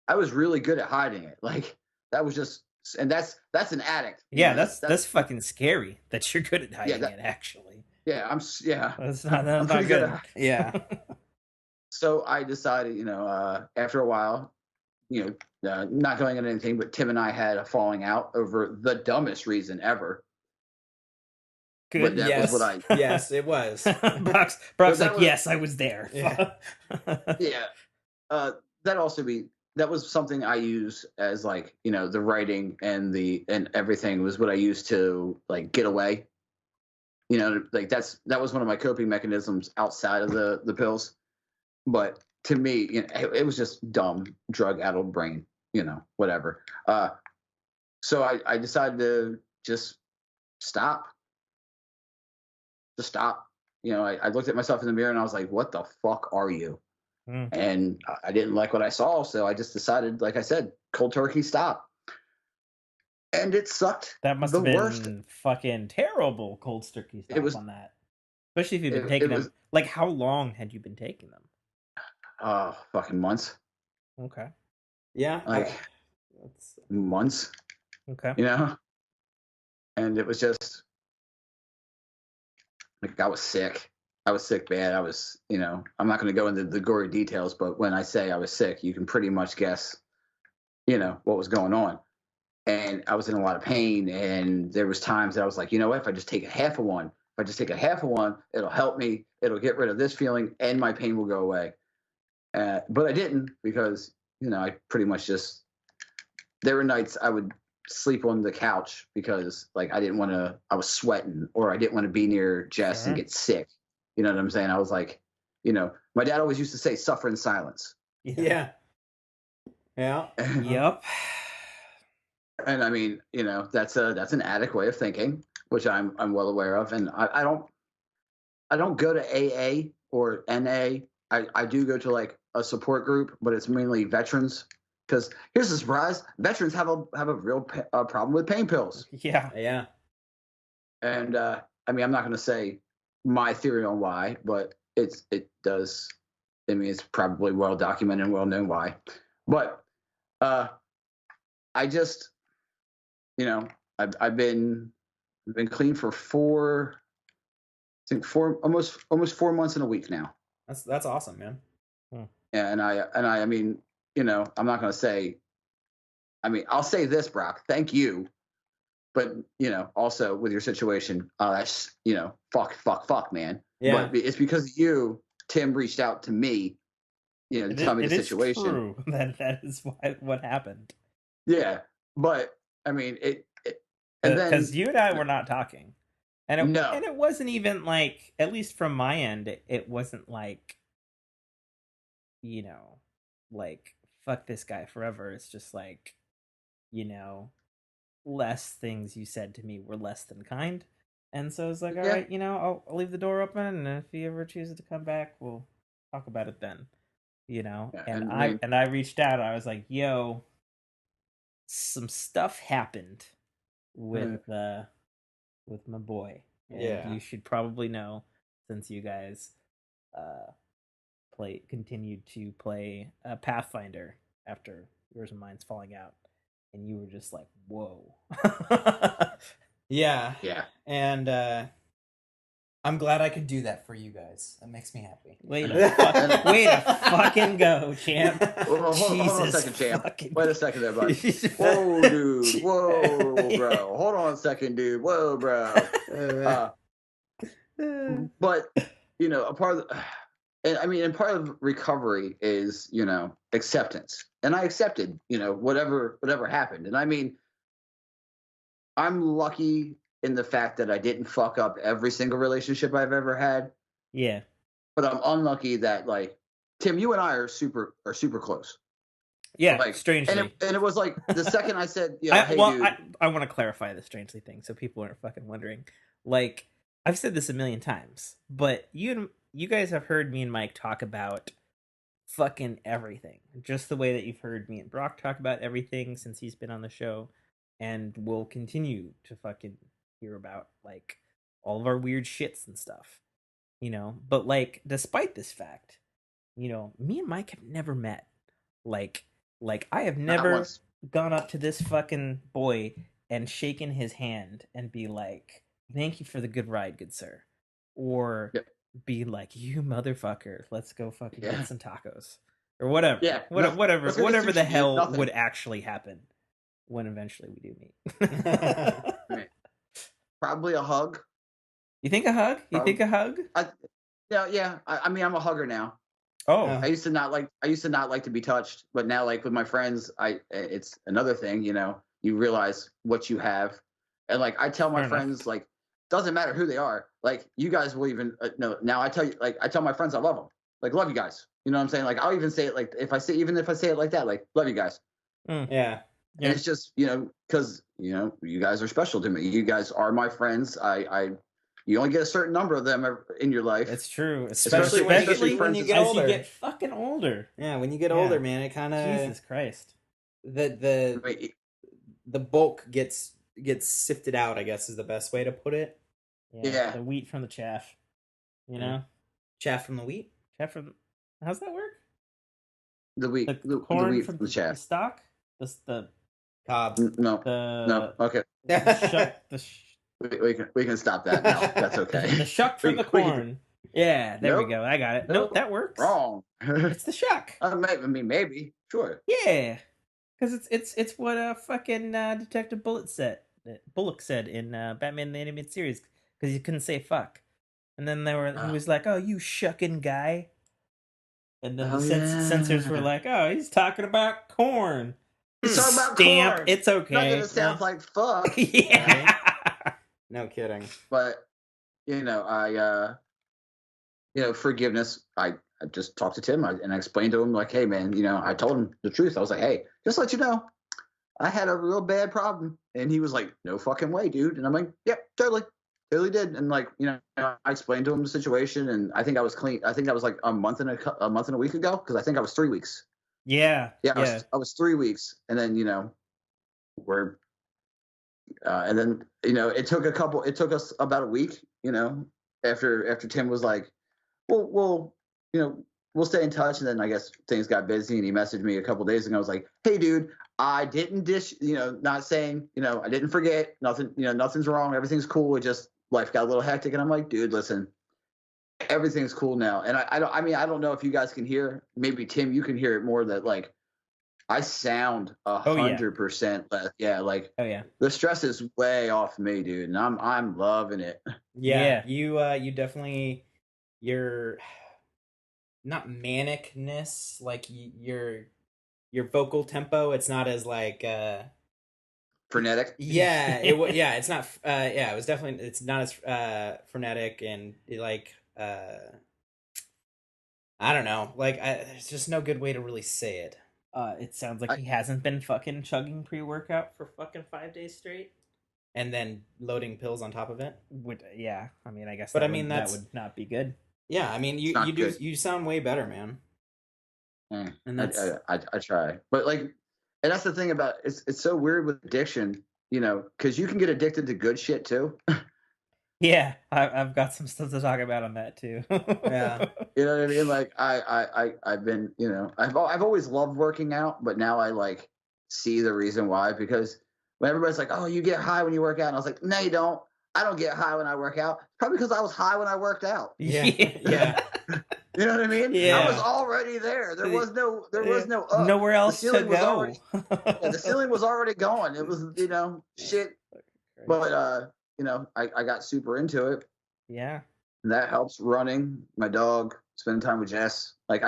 I was really good at hiding it. Like that was just, and that's an addict. Yeah, that's fucking scary that you're good at hiding it. Actually, yeah, that's I'm not pretty good. at Yeah. So I decided, after a while, not going into anything, but Tim and I had a falling out over the dumbest reason ever. Good. But that was what I. Yes, it was. Brock's that like, was- yes, I was there. Yeah. Yeah. That was something I use as like, the writing and everything was what I used to like get away. Like that was one of my coping mechanisms outside of the pills. But to me, it was just dumb, drug-addled brain, whatever. So I decided to just stop. Just stop. I looked at myself in the mirror and I was like, what the fuck are you? Mm. And I didn't like what I saw. So I just decided, like I said, cold turkey, stop. And it sucked. That must the have been worst. fucking terrible cold turkey stop on that. Especially if you've been taking them. Like, how long had you been taking them? Fucking months. Okay. Yeah. Like, That's months, okay. you know, and it was just like I was sick. I was sick bad. I was, I'm not going to go into the gory details, but when I say I was sick, you can pretty much guess, what was going on. And I was in a lot of pain, and there was times that I was like, you know what, if I just take a half of one, it'll help me. It'll get rid of this feeling, and my pain will go away. But I didn't, because I pretty much just, there were nights I would sleep on the couch because like I was sweating, or I didn't want to be near Jess and Sure. get sick. You know what I'm saying? I was like, my dad always used to say, suffer in silence. Yeah. Yeah. Yep. And I mean, that's an addict way of thinking, which I'm well aware of. And I don't go to AA or NA. I do go to like a support group, but it's mainly veterans. Because here's the surprise: veterans have a real problem with pain pills. Yeah. Yeah. And I mean, I'm not going to say my theory on why, but it does. I mean, it's probably well documented and well known why. But I just, I've been clean for almost 4 months and a week now. That's awesome, man. And I mean, I'm not going to say. I mean, I'll say this, Brock. Thank you. But also with your situation, that's fuck, man. Yeah. But it's because of you, Tim reached out to me, to tell me the It is situation. true that is what happened. Yeah, but I mean and then Because you and I were not talking, and no, it wasn't even like, at least from my end, it wasn't like, like fuck this guy forever. It's just like, you know, less things you said to me were less than kind. And so it's like, all yeah, right, I'll leave the door open, and if he ever chooses to come back, we'll talk about it then. yeah, And and I I mean, and I reached out. I was like, yo, some stuff happened with my boy, and Yeah. you should probably know, since you guys uh continued to play Pathfinder after yours and mine's falling out, and you were just like, whoa. Yeah. yeah. And I'm glad I could do that for you guys. That makes me happy. Way to fucking go, champ. Well, hold on a Jesus second, champ. fucking. Wait a second there, bud. Whoa, dude. Whoa, bro. Hold on a second, dude. Whoa, bro. But a part of and I mean, and part of recovery is acceptance, and I accepted whatever happened, and I mean, I'm lucky in the fact that I didn't fuck up every single relationship I've ever had, Yeah. but I'm unlucky that like Tim, you and I are super close. Yeah, Like, strangely. and it was like the second I said, I hey, well, dude, I want to clarify the strangely thing so people aren't fucking wondering. Like, I've said this a million times, but you guys have heard me and Mike talk about fucking everything, just the way that you've heard me and Brock talk about everything since he's been on the show, and we'll continue to fucking hear about like all of our weird shits and stuff, But like, despite this fact, me and Mike have never met. Like, I have not never once. gone up to this fucking boy and shaken his hand and be like, "Thank you for the good ride, good sir," or Yeah, be like, "You motherfucker, let's go fucking yeah, get some tacos," or whatever, yeah. Nothing. Let's go get whatever the sushi, dude. hell Nothing. would actually happen when eventually we do meet. Right. Probably a hug. You think a hug? You think Probably. a hug? Yeah. I mean, I'm a hugger now. Oh, I used to not like to be touched, but now like with my friends, it's another thing, you realize what you have. And like I tell my fair enough. friends, like doesn't matter who they are. Like you guys will even know. Now I tell my friends I love them. Like love you guys. You know what I'm saying? Like I'll even say it like if I say it like that, like love you guys. Mm, Yeah. And yeah, it's just, cuz you guys are special to me. You guys are my friends. I you only get a certain number of them in your life. it's true. Especially when you get as older. you get fucking older. Yeah, when you get Yeah. older, man, it kind of Jesus Christ. the I mean, the bulk gets sifted out, I guess is the best way to put it. Yeah. The wheat from the chaff. You know? Chaff from the wheat. Chaff from, how's that work? the wheat, The the corn wheat from from the the chaff. stalk? The Cobb. No, no. The Okay, the shuck we can stop that now. That's okay. the shuck from the We can. corn. Yeah, there we Nope, go. I got it. Nope, nope, that works. wrong. It's the shuck. I mean, maybe, sure. Yeah, because it's what fucking Detective Bullock said in Batman the Animated Series because he couldn't say fuck, and then he was like, "Oh, you shucking guy," and then the Oh censors were yeah, like, "Oh, he's talking about corn." he's talking about Stamp. corn. It's Not that okay. it sounds like fuck, Yeah. Right? No kidding. but I forgiveness. I just talked to Tim and I explained to him like, hey man, I told him the truth. I was like, hey, just to let you know, I had a real bad problem, and he was like, no fucking way, dude. And I'm like, yep, totally did. And like, I explained to him the situation, and I think I was clean. I think that was like a month and a week ago, because I think I was 3 weeks. Yeah. Yeah, Yeah. I was 3 weeks, and then we're and then it took us about a week, after Tim was like, we'll you know we'll stay in touch. And then I guess things got busy, and he messaged me a couple days ago. I was like, hey dude, I didn't not saying, I didn't forget nothing, nothing's wrong, everything's cool, it just life got a little hectic. And I'm like, dude, listen, everything's cool now. And I don't know if you guys can hear, maybe Tim, you can hear it more, that like I sound Oh yeah. 100% less. Yeah, like Oh yeah. the stress is way off me, dude, and I'm loving it. Yeah, Yeah. you definitely, your not manicness, like your vocal tempo, it's not as like Frenetic. yeah, yeah, it's not yeah, it was definitely, it's not as frenetic and like I don't know, like there's just no good way to really say it. It sounds like I, he hasn't been fucking chugging pre-workout for fucking 5 days straight. And then loading pills on top of it. Yeah, I mean, I guess But I that mean, would that's, not be good. yeah, I mean, it's not good. you sound way better, man. And that's I try, but like, and that's the thing about it's so weird with addiction, because you can get addicted to good shit too. Yeah, I've got some stuff to talk about on that too. yeah. You know what I mean? Like I've been, I've always loved working out, but now I like see the reason why, because when everybody's like, oh, you get high when you work out, and I was like, no, you don't. I don't get high when I work out. Probably because I was high when I worked out. Yeah. Yeah. You know what I mean? Yeah. I was already there. There was no up. Nowhere The else to ceiling was go. already, yeah, the ceiling was already gone. It was, shit. But I got super into it. Yeah. And that helps. Running, my dog, spending time with Jess. Like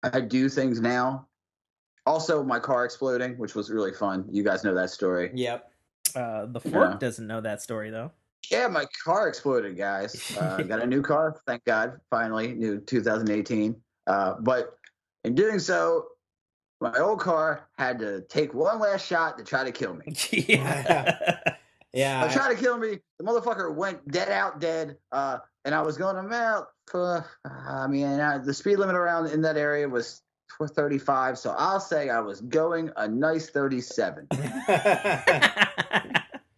I do things now. Also, my car exploding, which was really fun. You guys know that story. Yep. The fork doesn't know that story though. Yeah, my car exploded, guys. Got a new car, thank God. Finally, new 2018. But in doing so, my old car had to take one last shot to try to kill me. Yeah. Yeah. Tried to kill me. The motherfucker went dead. And I was going a mile. I mean, the speed limit around in that area was 35. So I'll say I was going a nice 37.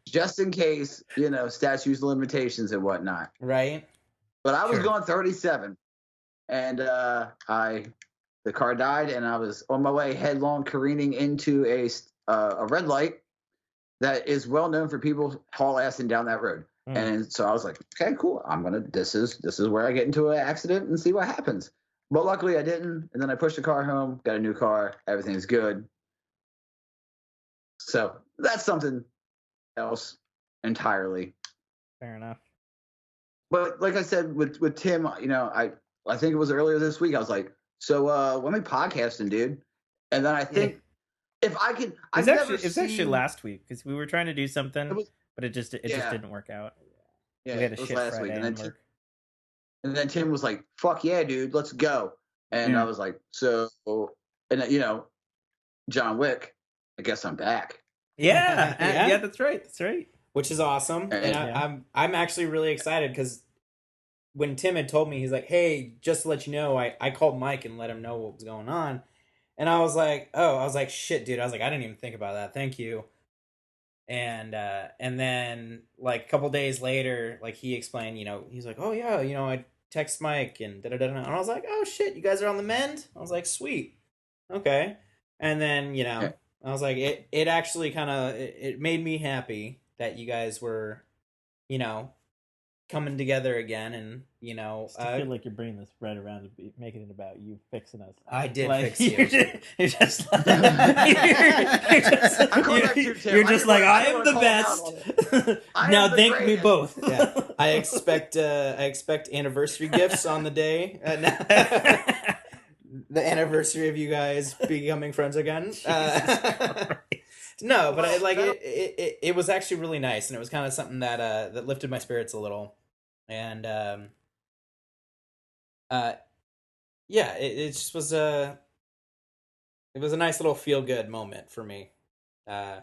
Just in case, statutes, limitations, and whatnot. Right. But I was Sure. going 37, and the car died, and I was on my way headlong careening into a red light that is well known for people haul assing down that road. And so I was like, okay, cool. This is where I get into an accident and see what happens. But luckily I didn't. And then I pushed the car home, got a new car. Everything's good. So that's something else entirely. Fair enough. But like I said, with Tim, I think it was earlier this week. I was like, so when we podcasting, dude? And then I think if I can, It's actually last week because we were trying to do something, but it just didn't work out. Yeah, We had a it was shit last Friday week, on work. and then Tim was like, "Fuck yeah, dude, let's go." And I was like, "So," and John Wick. I guess I'm back. Yeah, Yeah. yeah, that's right. That's right. Which is awesome. And I'm actually really excited because when Tim had told me, he's like, hey, just to let you know, I called Mike and let him know what was going on. And I was like, shit, dude. I was like, I didn't even think about that. Thank you. And then like a couple days later, like he explained, he's like, oh yeah, I text Mike and da da da. And I was like, oh shit, you guys are on the mend. I was like, sweet, okay. And then I was like, it actually kind of it made me happy that you guys were, you know, coming together again, and Still feel like you're bringing this right around to making it about you fixing us. I did Like fix you. you're just like I'm going back to you, Tim. you're just like I am want to the call him out on it. best. I Now am the thank me greatest. both. Yeah, I expect anniversary gifts on the day. The anniversary of you guys becoming friends again. No, but I like it was actually really nice, and it was kind of something that lifted my spirits a little, and uh, yeah, it just was it was a nice little feel good moment for me. Uh,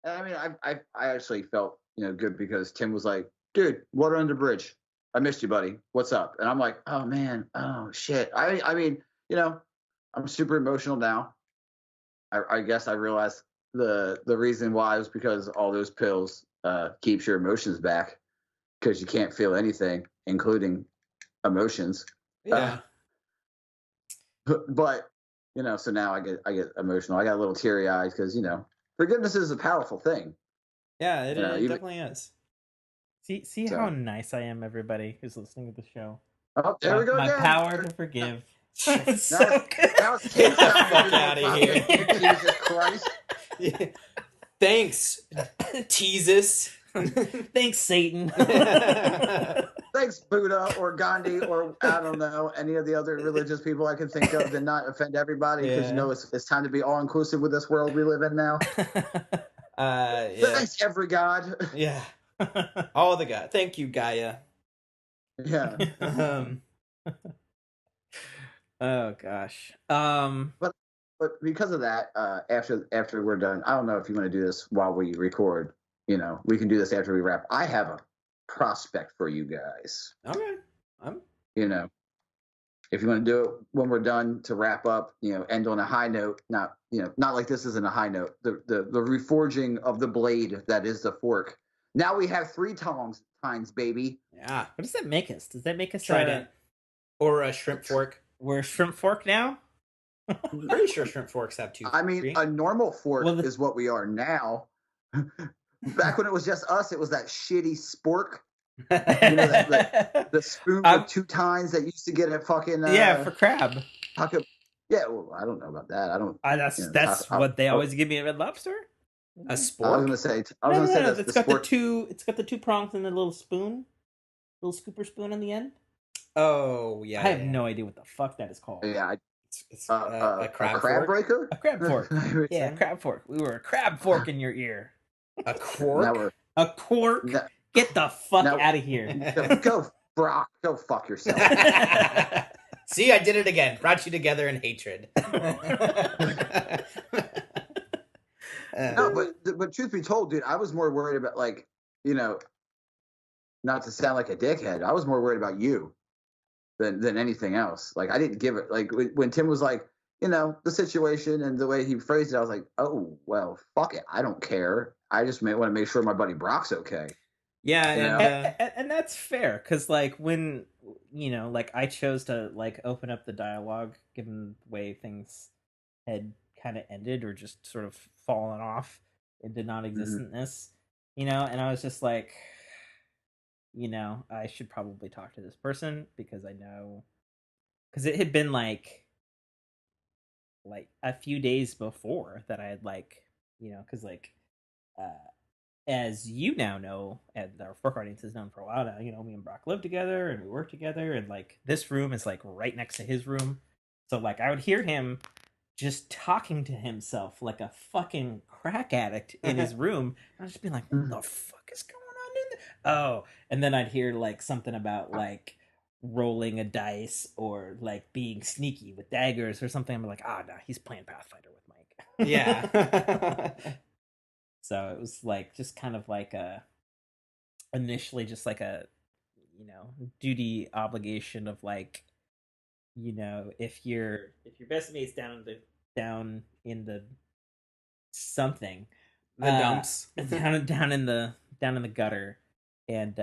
I mean, I actually felt good because Tim was like, "Dude, water under the bridge. I missed you, buddy. What's up?" And I'm like, "Oh man, oh shit." I mean, I'm super emotional now. I guess I realized the reason why was because all those pills keeps your emotions back because you can't feel anything, including emotions. Uh, yeah, but so now I get emotional. I got a little teary eyed because forgiveness is a powerful thing. yeah, it Even definitely is. See how so. nice I am, everybody who's listening to the show. Oh, there we go My again. power to forgive. Get It's Now so it's good. now it's Tim the sounding like fuck he's on out of top of his here. game. Jesus Christ. Yeah. Thanks, Jesus. Thanks, Satan. Thanks, Buddha or Gandhi or I don't know any of the other religious people I can think of to not offend everybody because Yeah. it's time to be all inclusive with this world we live in now. Yeah, Thanks, every god. yeah. All the God. Thank you, Gaia. Yeah, Um, Oh gosh. but because of that, after we're done, I don't know if you want to do this while we record. We can do this after we wrap. I have a prospect for you guys. okay. I'm. You know, if you want to do it when we're done to wrap up, end on a high note, not like this isn't a high note. The reforging of the blade that is the fork. Now we have three tines, baby. Yeah. What does that make us? Does that make us Trident or a shrimp fork. we're a shrimp fork now? Pretty sure shrimp forks have two. I mean, Three. a normal fork Well, is what we are now. Back when it was just us, it was that shitty spork. The spoon with two tines that used to get at fucking yeah, for crab. taco. Yeah, well, I don't know about that. I don't. That's what they always give me at Red Lobster. A I was spork. gonna say. I No, was no, gonna say no. that It's the got the spork. two. It's got the two prongs and the little spoon, little scooper spoon on the end. Oh yeah. I have yeah. no idea what the fuck that is called. Yeah, It's a a crab crab fork. breaker. A crab fork. I would Yeah, say. crab fork. We were a crab fork in your ear. A Now quark. we're A quark. now, Get the fuck now out of here. go Brock. Go fuck yourself. See, I did it again. Brought you together in hatred. No, but truth be told, dude, I was more worried about you know, not to sound like a dickhead. I was more worried about you than anything else. Like I didn't give it like when Tim was like, the situation and the way he phrased it, I was like, oh well, fuck it, I don't care. I just want to make sure my buddy Brock's okay. Yeah, and that's fair because like when like I chose to like open up the dialogue given the way things had kind of ended or just sort of fallen off into non-existentness, and I was just like, I should probably talk to this person because I know because it had been like a few days before that I had because uh as you now know, and our fork audience has known for a while now, me and Brock live together and we work together, and like this room is like right next to his room. So like I would hear him just talking to himself like a fucking crack addict in his room. I'd just be like, what the fuck is going on in there? Oh, and then I'd hear like something about like rolling a dice or like being sneaky with daggers or something. I'm like, no, he's playing Pathfinder with Mike. yeah. So it was like just kind of like initially just like a duty obligation of like if your best mate's down in the something The dumps. down in the gutter, and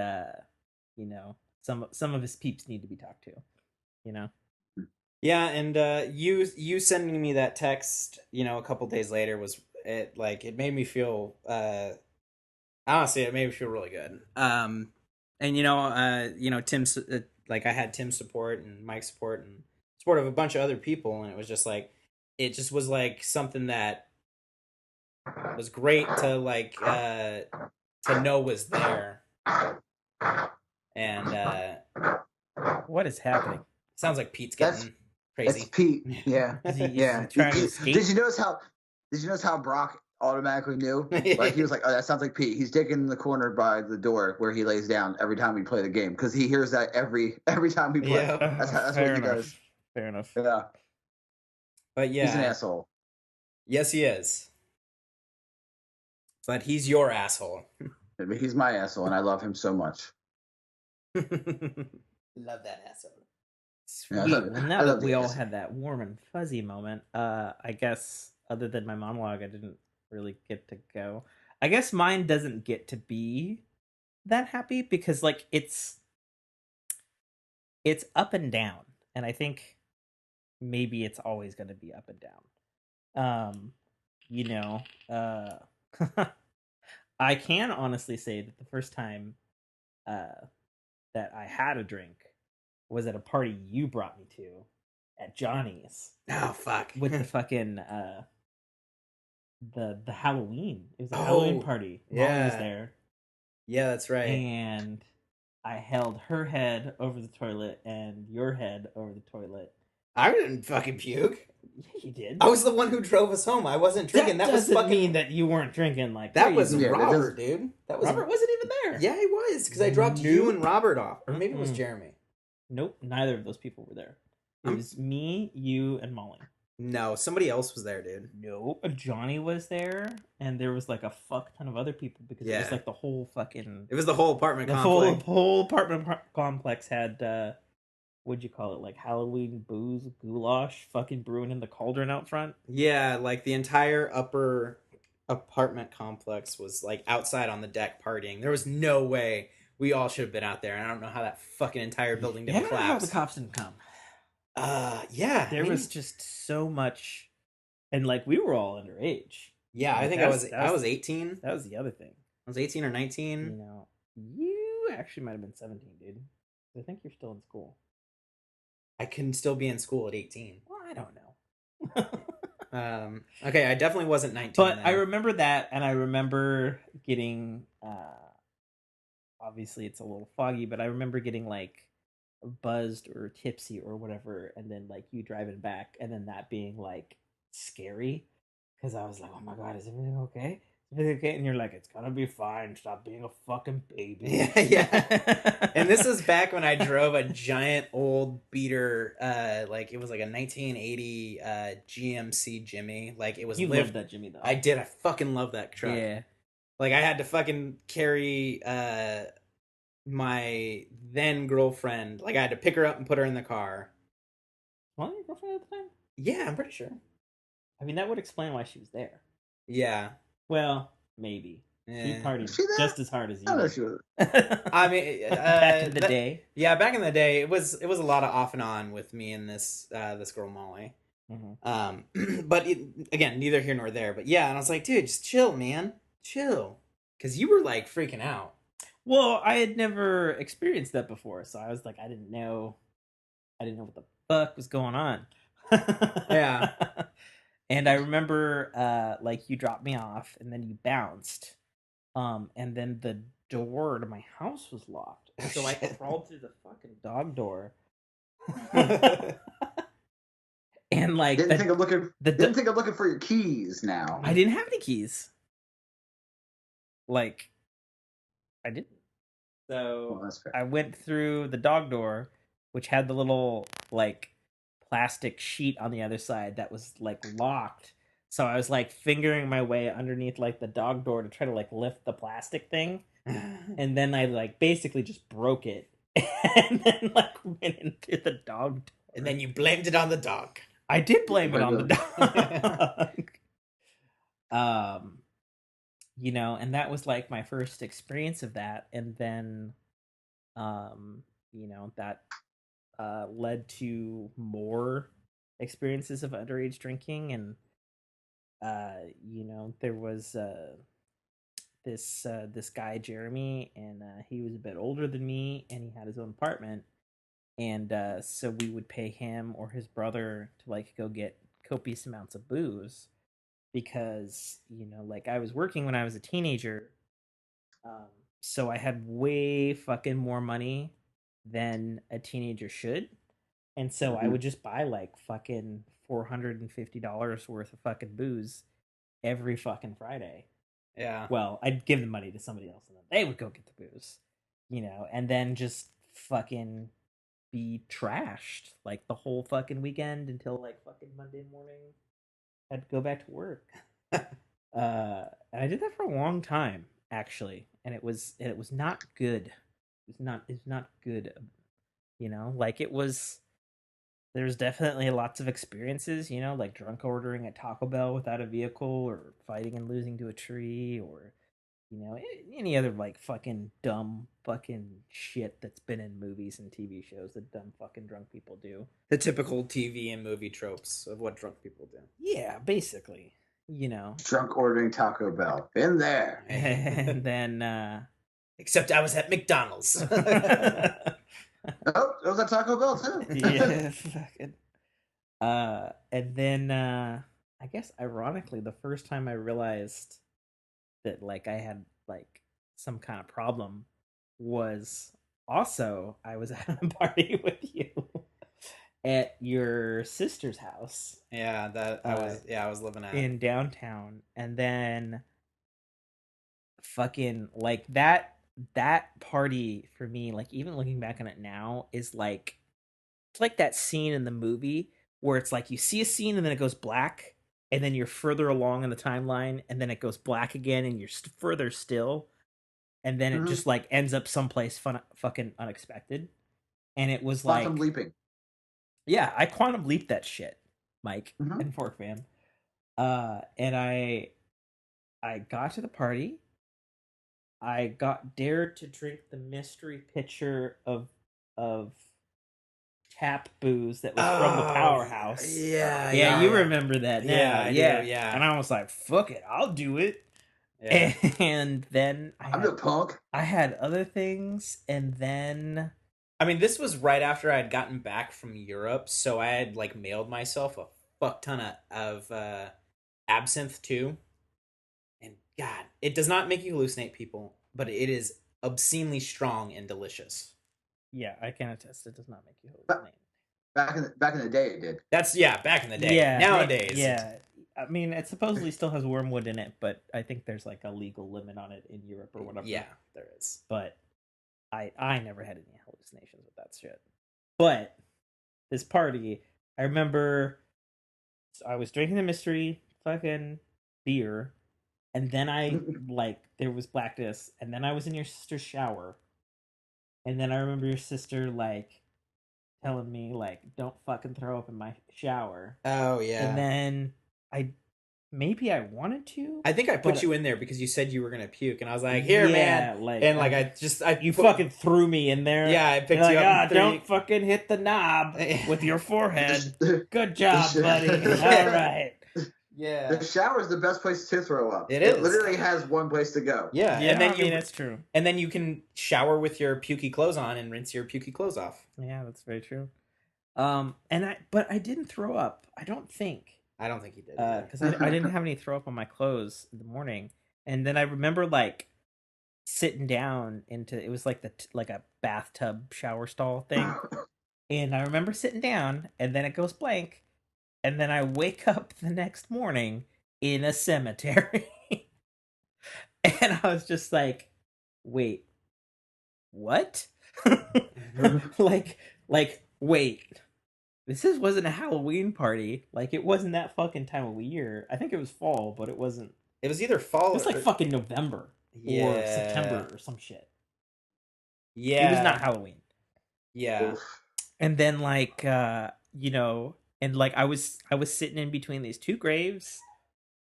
some of his peeps need to be talked to. Yeah, and you sending me that text, a couple days later was it like it made me feel honestly it made me feel really good. And Tim's like I had Tim's support and Mike's support and support of a bunch of other people, and it was just like it just was like something that was great to to know was there. And What is happening? sounds like Pete's That's getting It's crazy. Pete. Yeah, Is he yeah. trying to escape? Did you notice how? Did you notice how Brock automatically knew? Like he was like, "Oh, that sounds like Pete." He's digging in the corner by the door where he lays down every time we play the game because he hears that every time we play. Yeah. That's what Fair he does. enough. Fair enough. Yeah, But he's an yeah, asshole. yes he is. But he's your asshole. But he's my asshole, and I love him so much. Love that asshole. Yeah, Sweet. Well, now I that love we the all asshole. had that warm and fuzzy moment, I guess other than my monologue, I didn't really get to go. I guess mine doesn't get to be that happy because like it's up and down, and I think maybe it's always going to be up and down. You know, I can honestly say that the first time uh that I had a drink was at a party you brought me to at Johnny's Oh fuck. with the fucking the Halloween. It was a Halloween Oh, party. Molly was yeah. there, Yeah, that's right. and I held her head over the toilet and your head over the toilet. I didn't fucking puke. Yeah, you did. I was the one who drove us home. I wasn't drinking. That was doesn't fucking mean that you weren't drinking like that was crazy. Yeah, that Robert, does. dude. That was Robert wasn't even there. Yeah, he was because I dropped you and Nope. Robert off, or maybe it was Mm-mm. Jeremy. Nope, neither of those people were there. It I'm- was me, you, and Molly. No, somebody else was there, dude. Nope, Johnny was there, and there was like a fuck ton of other people because it was Yeah. like the whole fucking It was the whole apartment the complex. whole apartment complex had what'd you call it, like Halloween booze goulash fucking brewing in the cauldron out front. Yeah, like the entire upper apartment complex was like outside on the deck partying. There was no way we all should have been out there, and I don't know how that fucking entire building didn't Yeah, how collapse. the cops didn't come. Yeah, There was just so much, and like we were all underage. yeah. I Like, think I was 18. That was the other thing. I was 18 or 19. You actually might have been 17, dude. I think you're still in school. I can still be in school at 18. Well, I don't know. Okay, I definitely wasn't 19. But then. I remember that, and I remember getting. Obviously, it's a little foggy, but I remember getting like buzzed or tipsy or whatever, and then like you driving back, and then that being like scary because I was like, "Oh my god, is everything okay? Is everything okay?" And you're like, "It's gonna be fine. Stop being a fucking baby." Yeah, yeah. And this is back when I drove a giant old beater, like it was like a 1980 GMC Jimmy. Like it was You lift. loved that Jimmy though. I did. I fucking love that truck. Yeah. Like I had to fucking carry my then girlfriend. Like I had to pick her up and put her in the car. Wasn't your girlfriend at the time? Yeah, I'm pretty sure. I mean, that would explain why she was there. Yeah. Well, maybe. She Eh. partied Was she there? just as hard as you. I don't know did. if she was. I mean, back in the day. Yeah, back in the day, it was a lot of off and on with me and this girl Molly. Mm-hmm. But again, neither here nor there. But yeah, and I was like, dude, just chill, man, chill, because you were like freaking out. Well, I had never experienced that before, so I was like, I didn't know what the fuck was going on. Yeah. And I remember, like you dropped me off, and then you bounced, and then the door to my house was locked, Oh, so I shit. crawled through the fucking dog door. And like Didn't think of looking. the Didn't think of looking for your keys. Now I didn't have any keys. Like, I didn't. So Well, that's fair. I went through the dog door, which had the little like plastic sheet on the other side that was like locked. So I was like fingering my way underneath like the dog door to try to like lift the plastic thing, and then I like basically just broke it, and then like went into the dog door. And then you blamed it on the dog. I did blame it on the dog. And that was like my first experience of that, and then that led to more experiences of underage drinking. And there was this guy Jeremy, and he was a bit older than me, and he had his own apartment. And so we would pay him or his brother to like go get copious amounts of booze, because like I was working when I was a teenager, um, so I had way fucking more money than a teenager should. And so I Mhm. would just buy like fucking $450 worth of fucking booze every fucking Friday. Yeah. Well, I'd give the money to somebody else, and then they would go get the booze, and then just fucking be trashed like the whole fucking weekend until like fucking Monday morning. I'd go back to work. And I did that for a long time, actually, and it was not good. It was not good. Like it was. There's definitely lots of experiences, like drunk ordering at Taco Bell without a vehicle, or fighting and losing to a tree, or any other like fucking dumb fucking shit that's been in movies and TV shows that dumb fucking drunk people do. The typical TV and movie tropes of what drunk people do. Yeah, basically, you know. Drunk ordering Taco Bell. Been there. And then Except I was at McDonald's. Oh, it was at Taco Bell too. yeah, fucking. And then I guess ironically, the first time I realized that like I had like some kind of problem was also I was at a party with you at your sister's house Yeah, that I was living at. in downtown. And then fucking like that party for me, like even looking back on it now, is like it's like that scene in the movie where it's like you see a scene and then it goes black, and then you're further along in the timeline, and then it goes black again and you're further still, and then it Mhm. just like ends up someplace fucking unexpected. And it was Quantum like, leaping. yeah, I quantum leaped that shit, Mike Mhm. and Fork Fan. And I got to the party. I got dared to drink the mystery pitcher of tap booze that was from the powerhouse. Yeah, Yeah, you remember that now. Yeah, I Yeah, do, yeah. And I was like, "Fuck it, I'll do it." Yeah. And then I'm the punk. I had other things, and then I mean, this was right after I had gotten back from Europe, so I had like mailed myself a fuck ton of absinthe too. And God, it does not make you hallucinate, people, but it is obscenely strong and delicious. yeah, I can attest it does not make you Ba- hallucinate. Back in the day, it did. That's back in the day. Yeah, Nowadays, yeah. I mean, it supposedly still has wormwood in it, but I think there's like a legal limit on it in Europe or whatever. yeah, there is. But I never had any hallucinations with that shit. But this party, I remember I was drinking the mystery fucking beer, and then I like there was blackness, and then I was in your sister's shower, and then I remember your sister like telling me like don't fucking throw up in my shower. Oh yeah. And then maybe I wanted to. I think I put but you in there because you said you were gonna puke, and I was like, "Here, yeah, man!" like And like I you fucking threw me in there. Yeah, I picked You're you like, up. And don't fucking hit the knob with your forehead. Good job, buddy. All right. Yeah. The shower is the best place to throw up. It is. It literally has one place to go. Yeah, Yeah, and then I mean that's true. and then you can shower with your pukey clothes on and rinse your pukey clothes off. Yeah, that's very true. But I didn't throw up. I don't think. I don't think you did. Because I didn't have any throw up on my clothes in the morning, and then I remember like sitting down into it was like like a bathtub shower stall thing, and I remember sitting down, and then it goes blank, and then I wake up the next morning in a cemetery, and I was just like, "Wait, what?" like wait. This wasn't a Halloween party. Like it wasn't that fucking time of year. I think it was fall, but it wasn't. It was either fall. It was like fucking November or September or some shit. Yeah, It was not Halloween. Yeah, And then like and like I was sitting in between these two graves.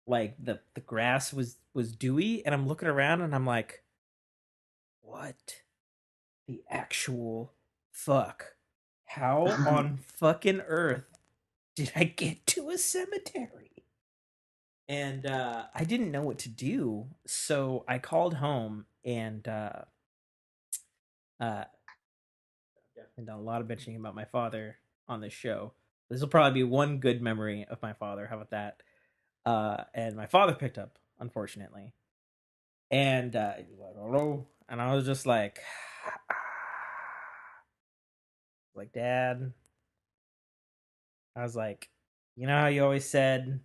Like the grass was dewy, and I'm looking around and I'm like, what the actual fuck how on fucking earth did I get to a cemetery? And I didn't know what to do, so I called home and I've definitely done a lot of bitching about my father on this show. This will probably be one good memory of my father. How about that? And my father picked up, unfortunately, and he was like, "Hello," and I was just like, Dad. I was like, you know how you always said,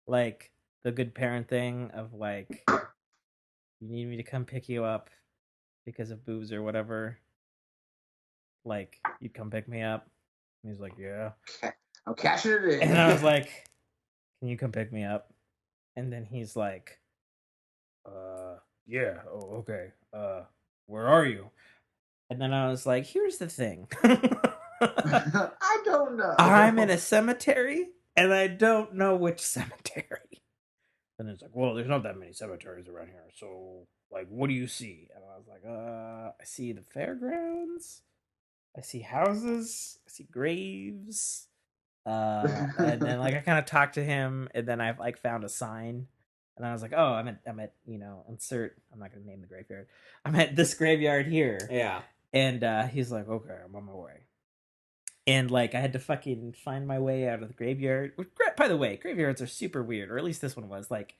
like, the good parent thing of like, you need me to come pick you up because of boobs or whatever. Like, you'd come pick me up. And he's like, yeah. I'm cashing it in. And I was like, can you come pick me up? And then he's like, yeah, oh, okay. Where are you? And then I was like, here's the thing. I don't I'm in know. a cemetery and I don't know which cemetery. And it's like, well, there's not that many cemeteries around here. So, like, what do you see? And I was like, I see the fairgrounds. I see houses. I see graves. And then like I kind of talked to him, and then I like found a sign, and I was like, oh, I'm at insert. I'm not gonna name the graveyard. I'm at this graveyard here, Yeah. and he's like, okay, I'm on my way. And like I had to fucking find my way out of the graveyard. Which, by the way, graveyards are super weird, or at least this one was like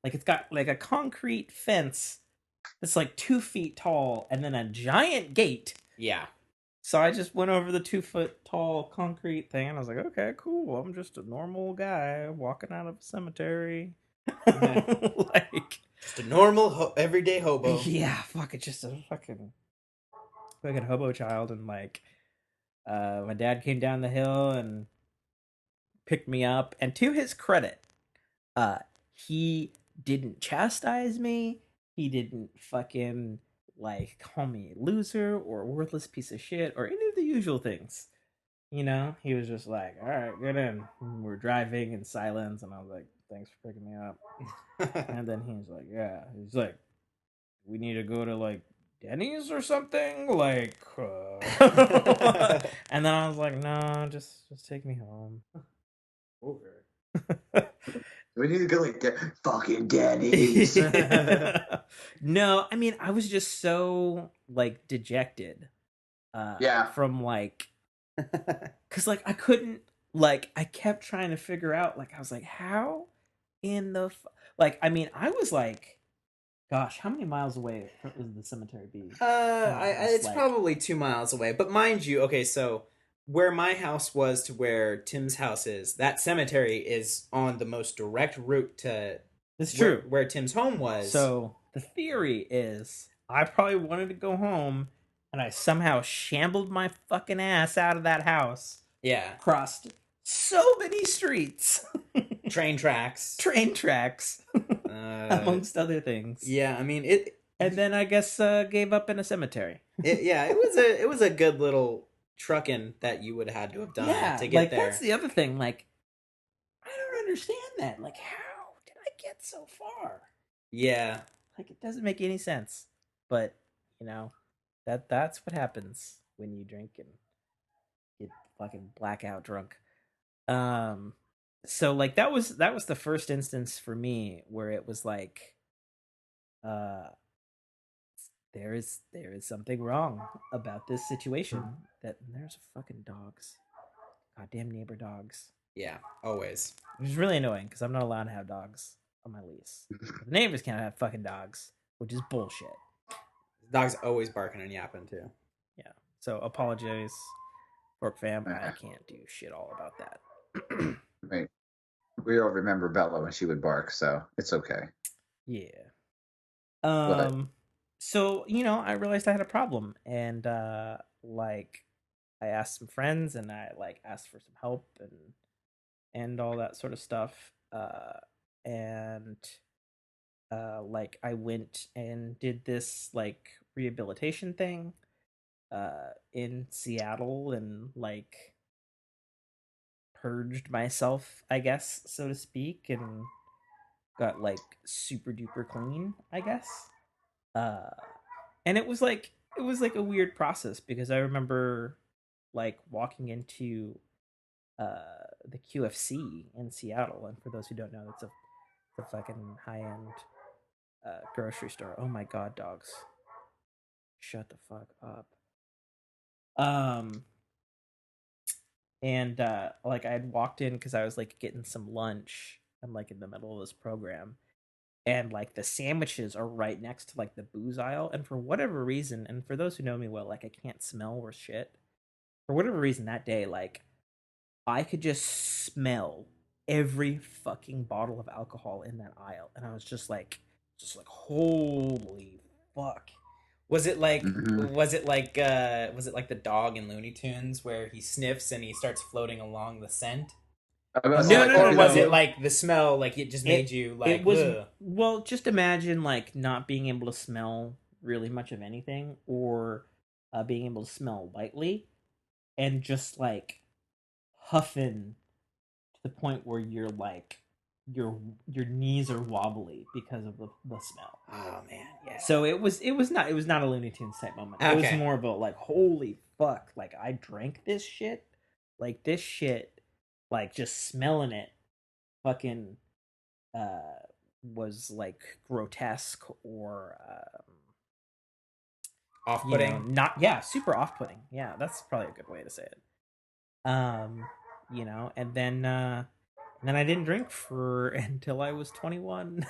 it's got like a concrete fence that's like 2 feet tall, and then a giant gate. Yeah. So I just went over the 2 foot tall concrete thing, and I was like, okay, cool. I'm just a normal guy walking out of a cemetery. Like, Just a normal, everyday hobo. yeah, fuck it, just a fucking hobo child. And like, my dad came down the hill and picked me up. And to his credit, uh, he didn't chastise me. He didn't fucking like call me a loser or a worthless piece of shit or any of the usual things. You know, he was just like, all right, get in. And we're driving in silence, and I was like, thanks for picking me up. And then he was like, yeah. He's like, we need to go to like Denny's or something, like. And then I was like, no, just take me home. Okay. We need to go like fucking Denny's. No, I mean, I was just so like dejected. Yeah. From like, because like I couldn't, like I kept trying to figure out, like I was like, how in the like, I mean, I was like, gosh, how many miles away would the cemetery be from my house? It's Like, probably 2 miles away. But mind you, okay, so where my house was to where Tim's house is, that cemetery is on the most direct route to it's true. where Tim's home was. So the theory is I probably wanted to go home, and I somehow shambled my fucking ass out of that house, yeah, crossed so many streets, train tracks, amongst other things. Yeah, I mean it. And then I guess gave up in a cemetery. Yeah, it was a good little trucking that you would have had to have done to get like there. that's the other thing. Like, I don't understand that. Like, how did I get so far? Yeah, Like, it doesn't make any sense. But you know, that's what happens when you drink and get fucking blackout drunk. Um, so like that was the first instance for me where it was like, uh, there is something wrong about this situation. That there's fucking dogs, goddamn neighbor dogs. yeah, always. Which is really annoying because I'm not allowed to have dogs on my lease. But the neighbors can't have fucking dogs, which is bullshit. Dog's always barking and yapping too. Yeah. So apologize, Fork fam. I can't do shit all about that. Right. We all remember Bella when she would bark, so it's okay. Yeah. But So I realized I had a problem, and like I asked some friends, and I like asked for some help, and all that sort of stuff. And like I went and did this like rehabilitation thing in Seattle, and like purged myself, I guess, so to speak, and got like super duper clean, I guess. Uh and it was like a weird process because I remember like walking into the QFC in Seattle, and for those who don't know, it's a fucking high end grocery store. Oh my god, dogs! Shut the fuck up. Um, and like I had walked in because I was like getting some lunch. I'm like in the middle of this program, and like the sandwiches are right next to like the booze aisle. And for whatever reason, and for those who know me well, like I can't smell or shit. For whatever reason, that day, like I could just smell every fucking bottle of alcohol in that aisle, and I was just like, holy fuck. Was it like Mhm. was it like the dog in Looney Tunes where he sniffs and he starts floating along the scent? I'm about to say No, like no, no, Or was no. it R2D2. like the smell, like it just made It you it like, was ugh? well, just imagine like not being able to smell really much of anything, or being able to smell lightly, and just like huffing to the point where you're like your knees are wobbly because of the smell. Oh man, yeah. So it was not a Looney Tunes type moment. It was Okay. more about like holy fuck, like I drank this shit, like this shit, like just smelling it, fucking uh was like grotesque or you know, Off-putting. not, yeah, super off-putting. Yeah, that's probably a good way to say it. Um, you know, and then I didn't drink for until I was 21.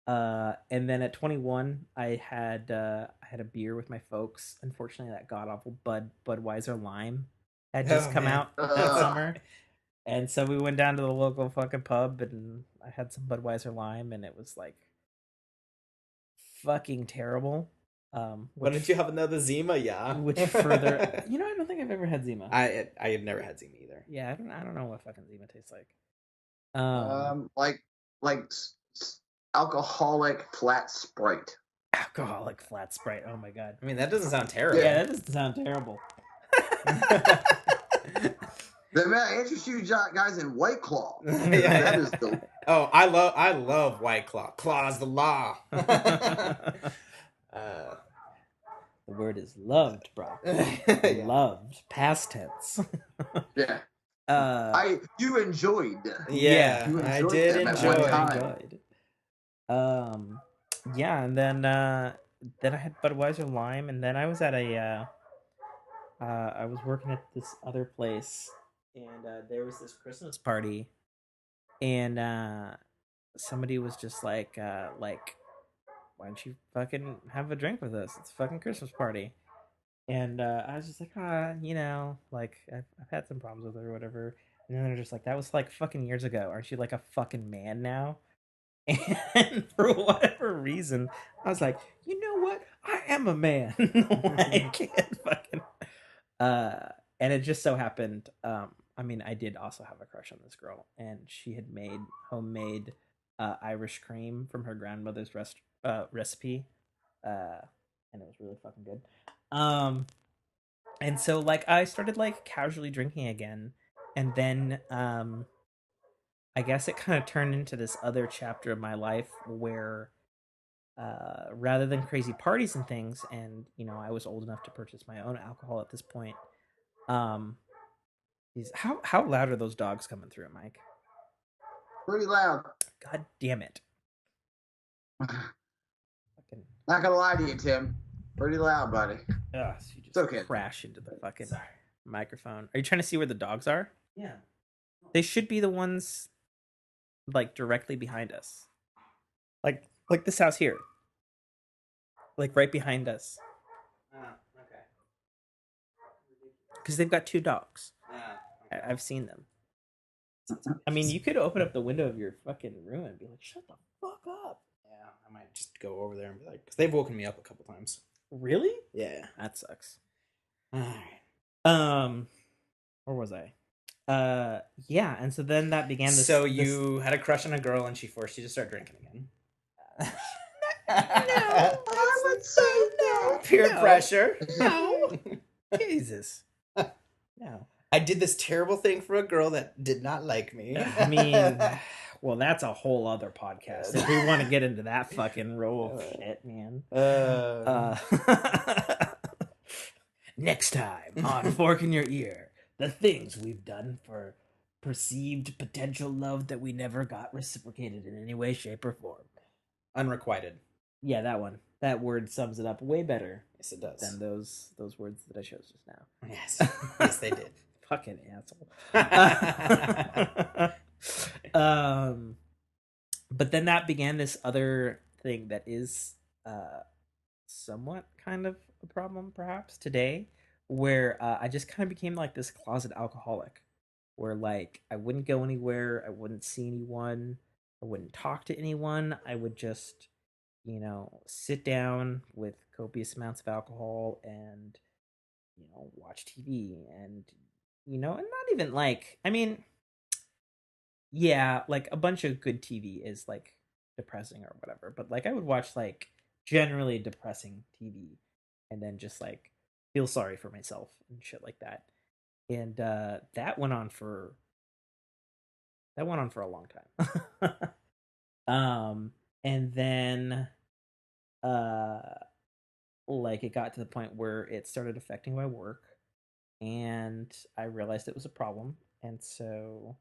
And then at 21, I had a beer with my folks. Unfortunately, that god awful Budweiser Lime had just Oh come man. out that Ugh. summer. And so we went down to the local fucking pub, and I had some Budweiser Lime, and it was like fucking terrible. Why don't you have another Zima? Yeah. Which further, you know, I don't think I've ever had Zima. I had never had Zima either. Yeah, I don't know what fucking Zima tastes like. Like alcoholic flat Sprite. Alcoholic flat Sprite. Oh my god. I mean, that doesn't sound terrible. Yeah, that doesn't sound terrible. Then may I interest you guys in White Claw? Yeah, That yeah. is the Oh, I love White Claw. Claw's the law. The word is loved, bro. Yeah. Loved. Past tense. yeah. uh You enjoyed. Yeah, You I enjoyed did them at enjoy. one time. enjoyed. Yeah, and then I had Budweiser Lime, and then I was at a I was working at this other place, and there was this Christmas party, and somebody was just like, why don't you fucking have a drink with us? It's a fucking Christmas party. And I was just like, you know, like I've had some problems with her or whatever. And then they're just like, that was like fucking years ago. Aren't you like a fucking man now? And for whatever reason, I was like, you know what? I am a man. I can't fucking. And it just so happened. I mean, I did also have a crush on this girl, and she had made homemade Irish cream from her grandmother's recipe, and it was really fucking good. And so like I started like casually drinking again, and then I guess it kind of turned into this other chapter of my life where rather than crazy parties and things, and you know I was old enough to purchase my own alcohol at this point. Um, how loud are those dogs coming through, Mike? Pretty loud. God damn it! Fucking, Not gonna lie to you, Tim. Pretty loud, buddy. so you just It's okay. crash into the fucking microphone. Are you trying to see where the dogs are? Yeah. They should be the ones like directly behind us, like this house here, like right behind us, Okay. because they've got two dogs. Okay. I've seen them. I mean, you could open up the window of your fucking room and be like, "Shut the fuck up." Yeah, I might just go over there and be like, because they've woken me up a couple times. Really? Yeah. That sucks. All right. Where was I? Yeah, and so then that began this. So you had a crush on a girl and she forced you to start drinking again. No, I would say no. Peer No. pressure. No. Jesus. No. I did this terrible thing for a girl that did not like me. I mean, well, that's a whole other podcast. If we want to get into that fucking row of shit, man. Next time on Fork in Your Ear, the things we've done for perceived potential love that we never got reciprocated in any way, shape, or form. Unrequited. Yeah, that one. That word sums it up way better Yes, it does. than those words that I chose just now. Yes. Yes, they did. Fucking asshole. But then that began this other thing that is somewhat kind of a problem perhaps today, where I just kind of became like this closet alcoholic, where like I wouldn't go anywhere, I wouldn't see anyone, I wouldn't talk to anyone, I would just sit down with copious amounts of alcohol and watch TV, and not even like, I mean, yeah, like a bunch of good TV is like depressing or whatever, but like I would watch like generally depressing TV and then just like feel sorry for myself and shit like that. And that went on for a long time. And then uh like it got to the point where it started affecting my work, and I realized it was a problem, and so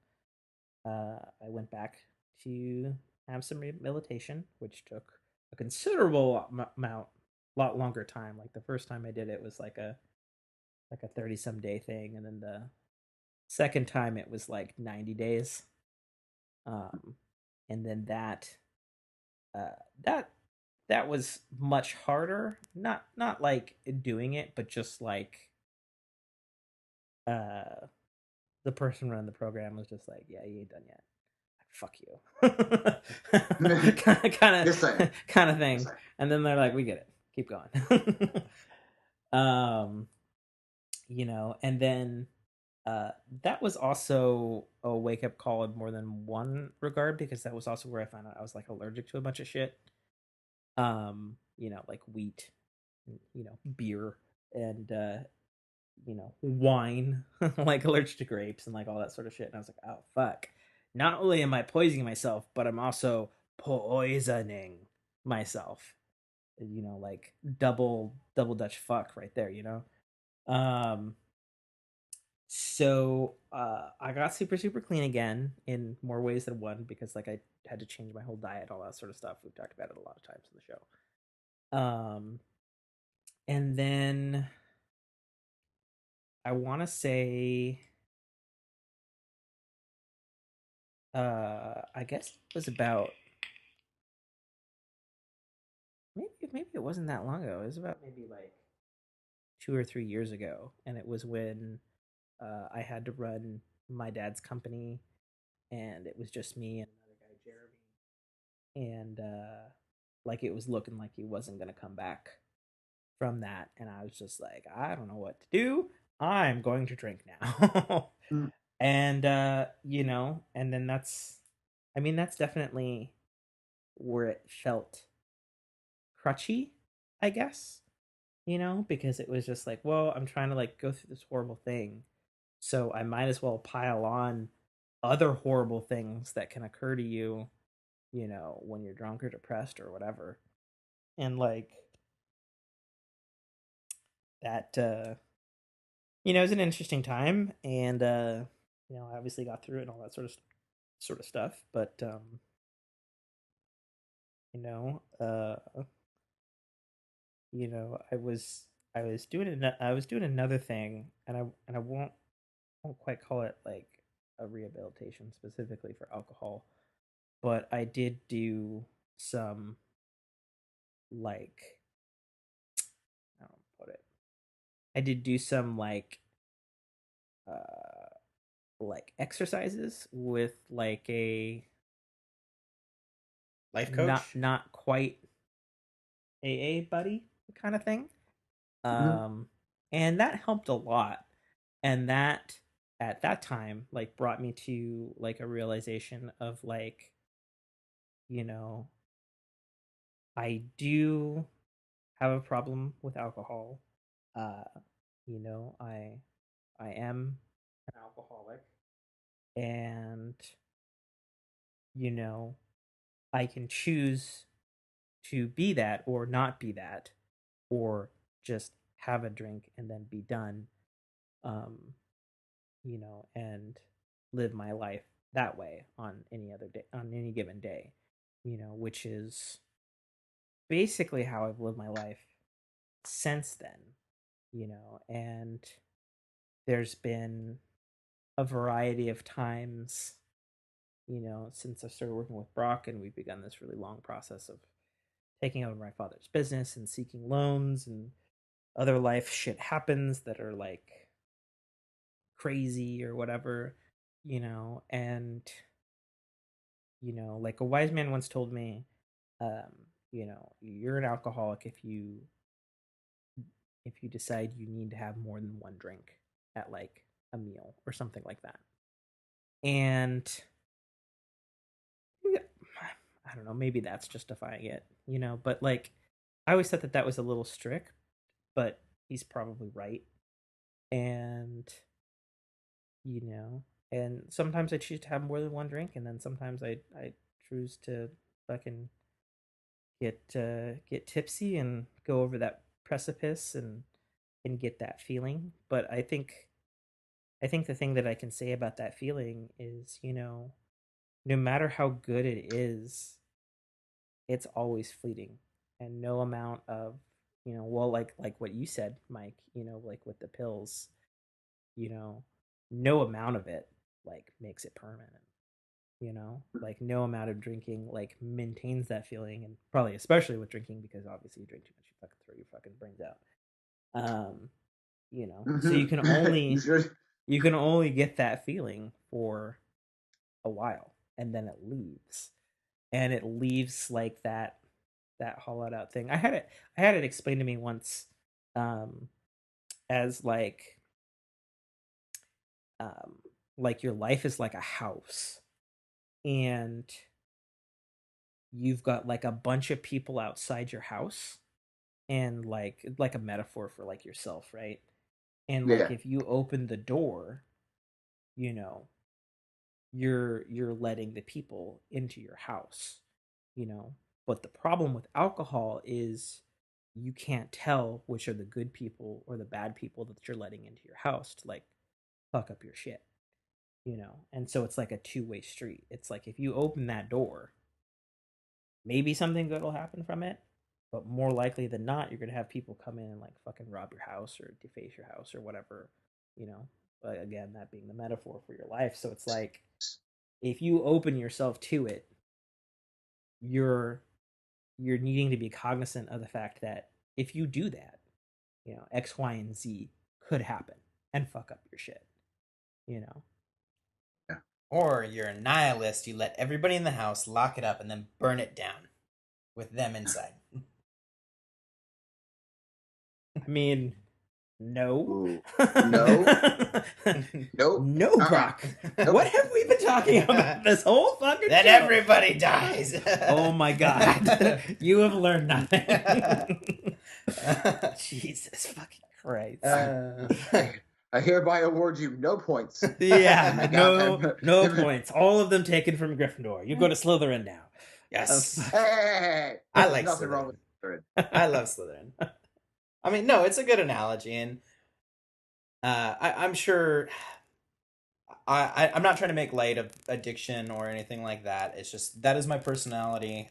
I went back to have some rehabilitation, which took a considerable amount, lot longer time. Like the first time I did it was like a 30 some day thing, and then the second time it was like 90 days. Um, and then uh, that that was much harder. Not like doing it, but just like uh, the person running the program was just like, "Yeah, you ain't done yet. Fuck you," Just saying. kind of Just thing. saying. And then they're like, "We get it. Keep going." um, and then that was also a wake up call in more than one regard, because that was also where I found out I was like allergic to a bunch of shit. Like wheat, beer, and wine, like allergic to grapes and like all that sort of shit. And I was like, oh fuck. Not only am I poisoning myself, but I'm also poisoning myself. Like double Dutch fuck right there. Um so I got super super clean again in more ways than one, because like I had to change my whole diet, all that sort of stuff. We've talked about it a lot of times in the show. And then I want to say I guess it was about, maybe it wasn't that long ago. It was about maybe like 2 or 3 years ago, and it was when I had to run my dad's company, and it was just me and another guy, Jeremy, and like it was looking like he wasn't gonna come back from that, and I was just like, I don't know what to do. I'm going to drink now. Mm. And and then that's definitely where it felt crutchy, I guess, because it was just like, well, I'm trying to like go through this horrible thing, so I might as well pile on other horrible things that can occur to you, when you're drunk or depressed or whatever. And like that it was an interesting time, and I obviously got through it and all that sort of stuff, but you know, uh I was doing another thing, and I won't quite call it like a rehabilitation specifically for alcohol, but I did do some, like, I don't put it. I did do some uh like exercises with like a Life not coach. not quite AA buddy kind of thing. Mhm. Um and that helped a lot. And that at that time like brought me to like a realization of like, you know, I do have a problem with alcohol. Uh, I am an alcoholic, and you know, I can choose to be that or not be that, or just have a drink and then be done, um, and live my life that way on any other day, on any given day, which is basically how I've lived my life since then, and there's been a variety of times, since I started working with Brock, and we've begun this really long process of taking over my father's business and seeking loans, and other life shit happens that are like crazy or whatever, and like a wise man once told me, um, you're an alcoholic if you decide you need to have more than one drink at like a meal or something like that. And I don't know, maybe that's justifying it, but like I always thought that that was a little strict, but he's probably right. And, you know, and sometimes I choose to have more than one drink, and then sometimes I choose to fucking get tipsy and go over that precipice and get that feeling. But I think the thing that I can say about that feeling is, no matter how good it is, it's always fleeting, and no amount of, well, like what you said, Mike, like with the pills, you know, no amount of it like makes it permanent. Like no amount of drinking like maintains that feeling, and probably especially with drinking, because obviously you drink too much, you fucking throw your fucking brains out. So you can only Sure. you can only get that feeling for a while, and then it leaves, and it leaves like that hollowed out thing. I had it explained to me once, um as um like your life is like a house, and you've got like a bunch of people outside your house, and like a metaphor for like yourself, right? And like Yeah. if you open the door, you know you're letting the people into your house, you know but the problem with alcohol is you can't tell which are the good people or the bad people that you're letting into your house to like fuck up your shit. And so it's like a two-way street. It's like if you open that door, maybe something good will happen from it, but more likely than not you're gonna have people come in and like fucking rob your house or deface your house or whatever. you know but again, that being the metaphor for your life. So it's like if you open yourself to it, you're you're needing to be cognizant of the fact that if you do that, X, Y, and Z could happen and fuck up your shit. You know. Yeah. Or you're a nihilist, you let everybody in the house, lock it up, and then burn it down with them inside. I mean, no. Ooh. No. Nope. No, Brock. What have we been talking about this whole fucking Then show? everybody dies. Oh my god. You have learned nothing. Jesus fucking Christ. I hereby award you no points. Yeah, no points. All of them taken from Gryffindor. You go to Slytherin now. Yes. Hey, I there's like nothing Slytherin. wrong with Slytherin. I love Slytherin. I mean, no, it's a good analogy, and I'm sure. I'm not trying to make light of addiction or anything like that. It's just that is my personality.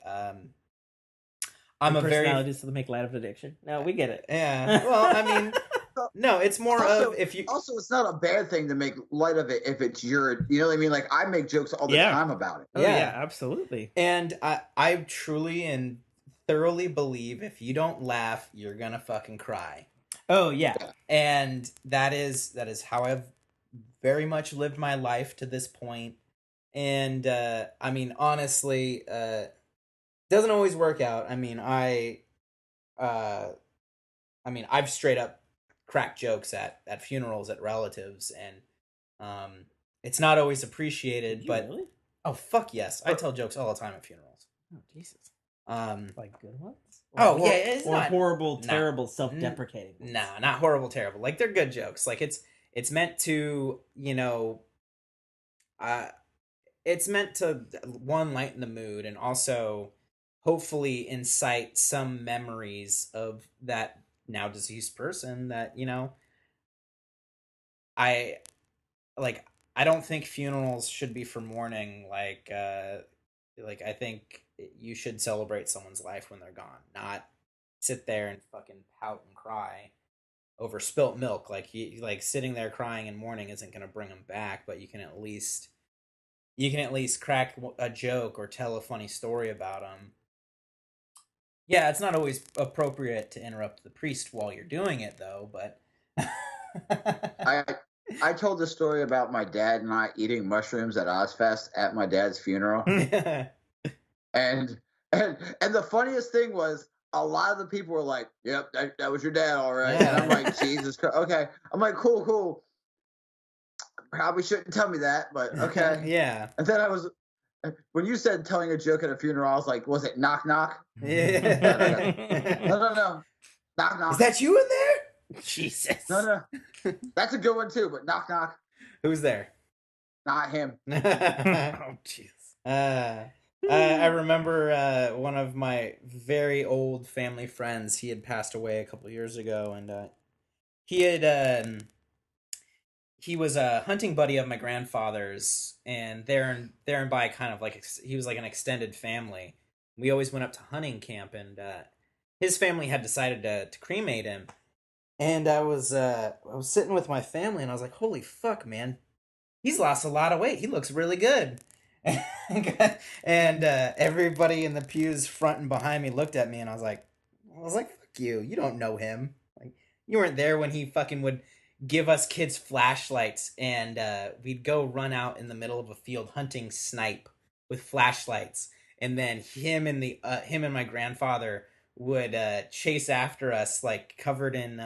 I'm Your a very personality is to make light of addiction. No, we get it. yeah. Well, I mean, no, it's more Also, of if you. also, it's not a bad thing to make light of it if it's your, you know what I mean? Like I make jokes all the Yeah. time about it. Oh yeah, absolutely. And I truly and thoroughly believe if you don't laugh, you're gonna fucking cry. Oh yeah. And that is how I've very much lived my life to this point. And I mean, honestly, doesn't always work out. Uh, I've straight up cracked jokes at funerals at relatives, and it's not always appreciated. Did you But really? oh fuck yes, I tell jokes all the time at funerals. Oh Jesus. Like good ones? Oh yeah, it's or not horrible, nah, terrible, self-deprecating ones. Nah, not horrible, terrible. Like they're good jokes. Like it's meant to it's meant to one lighten the mood and also hopefully incite some memories of that now deceased person that, you know, I like I don't think funerals should be for mourning. Like I think you should celebrate someone's life when they're gone, not sit there and fucking pout and cry over spilt milk. Like sitting there crying and mourning isn't going to bring them back, but you can at least crack a joke or tell a funny story about them. Yeah, it's not always appropriate to interrupt the priest while you're doing it, though. But I I told the story about my dad and I eating mushrooms at Ozfest at my dad's funeral, and and the funniest thing was a lot of the people were like, "Yep, that was your dad, all right." And I'm like, "Jesus Christ, okay." I'm like, "Cool, cool." Probably shouldn't tell me that, but okay. Yeah. And then I was when you said telling a joke at a funeral, I was like, "Was it knock knock?" Yeah. No, no, no, knock Is knock. that you in there? Jesus. No, no, that's a good one too. But knock knock, Who's there? not him. Oh, jeez. I remember one of my very old family friends. He had passed away a couple years ago, and he had he was a hunting buddy of my grandfather's, and there and by kind of like he was like an extended family. We always went up to hunting camp, and his family had decided to cremate him. And I was sitting with my family, and I was like, "Holy fuck, man! He's lost a lot of weight. He looks really good." And everybody in the pews front and behind me looked at me, and I was like, "Fuck you! You don't know him. Like, you weren't there when he fucking would give us kids flashlights, and we'd go run out in the middle of a field hunting snipe with flashlights, and then him and my grandfather would chase after us like covered in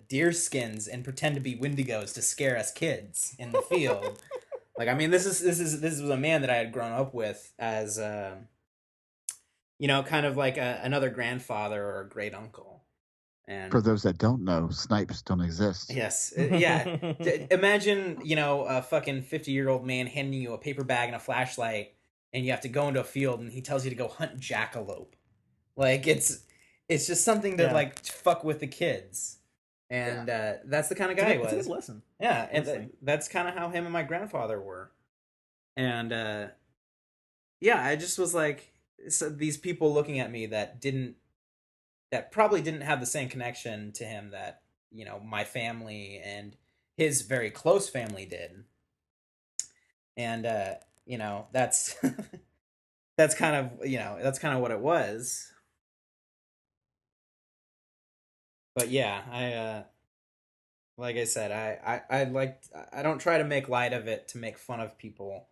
deer skins and pretend to be wendigos to scare us kids in the field." Like, I mean, this was a man that I had grown up with as you know, kind of like another grandfather or a great uncle. And For those that don't know, snipes don't exist. yes, yeah. Imagine, you know, a fucking 50-year-old man handing you a paper bag and a flashlight, and you have to go into a field, and he tells you to go hunt jackalope. Like, it's just something to like fuck with the kids. And that's the kind of guy he was. It's a good lesson. Yeah, and Honestly. that's kind of how him and my grandfather were. And yeah, I just was like, so these people looking at me that probably didn't have the same connection to him that, you know, my family and his very close family did. And you know, that's that's kind of, you know, that's kind of what it was. But yeah, I like I said, I don't try to make light of it to make fun of people.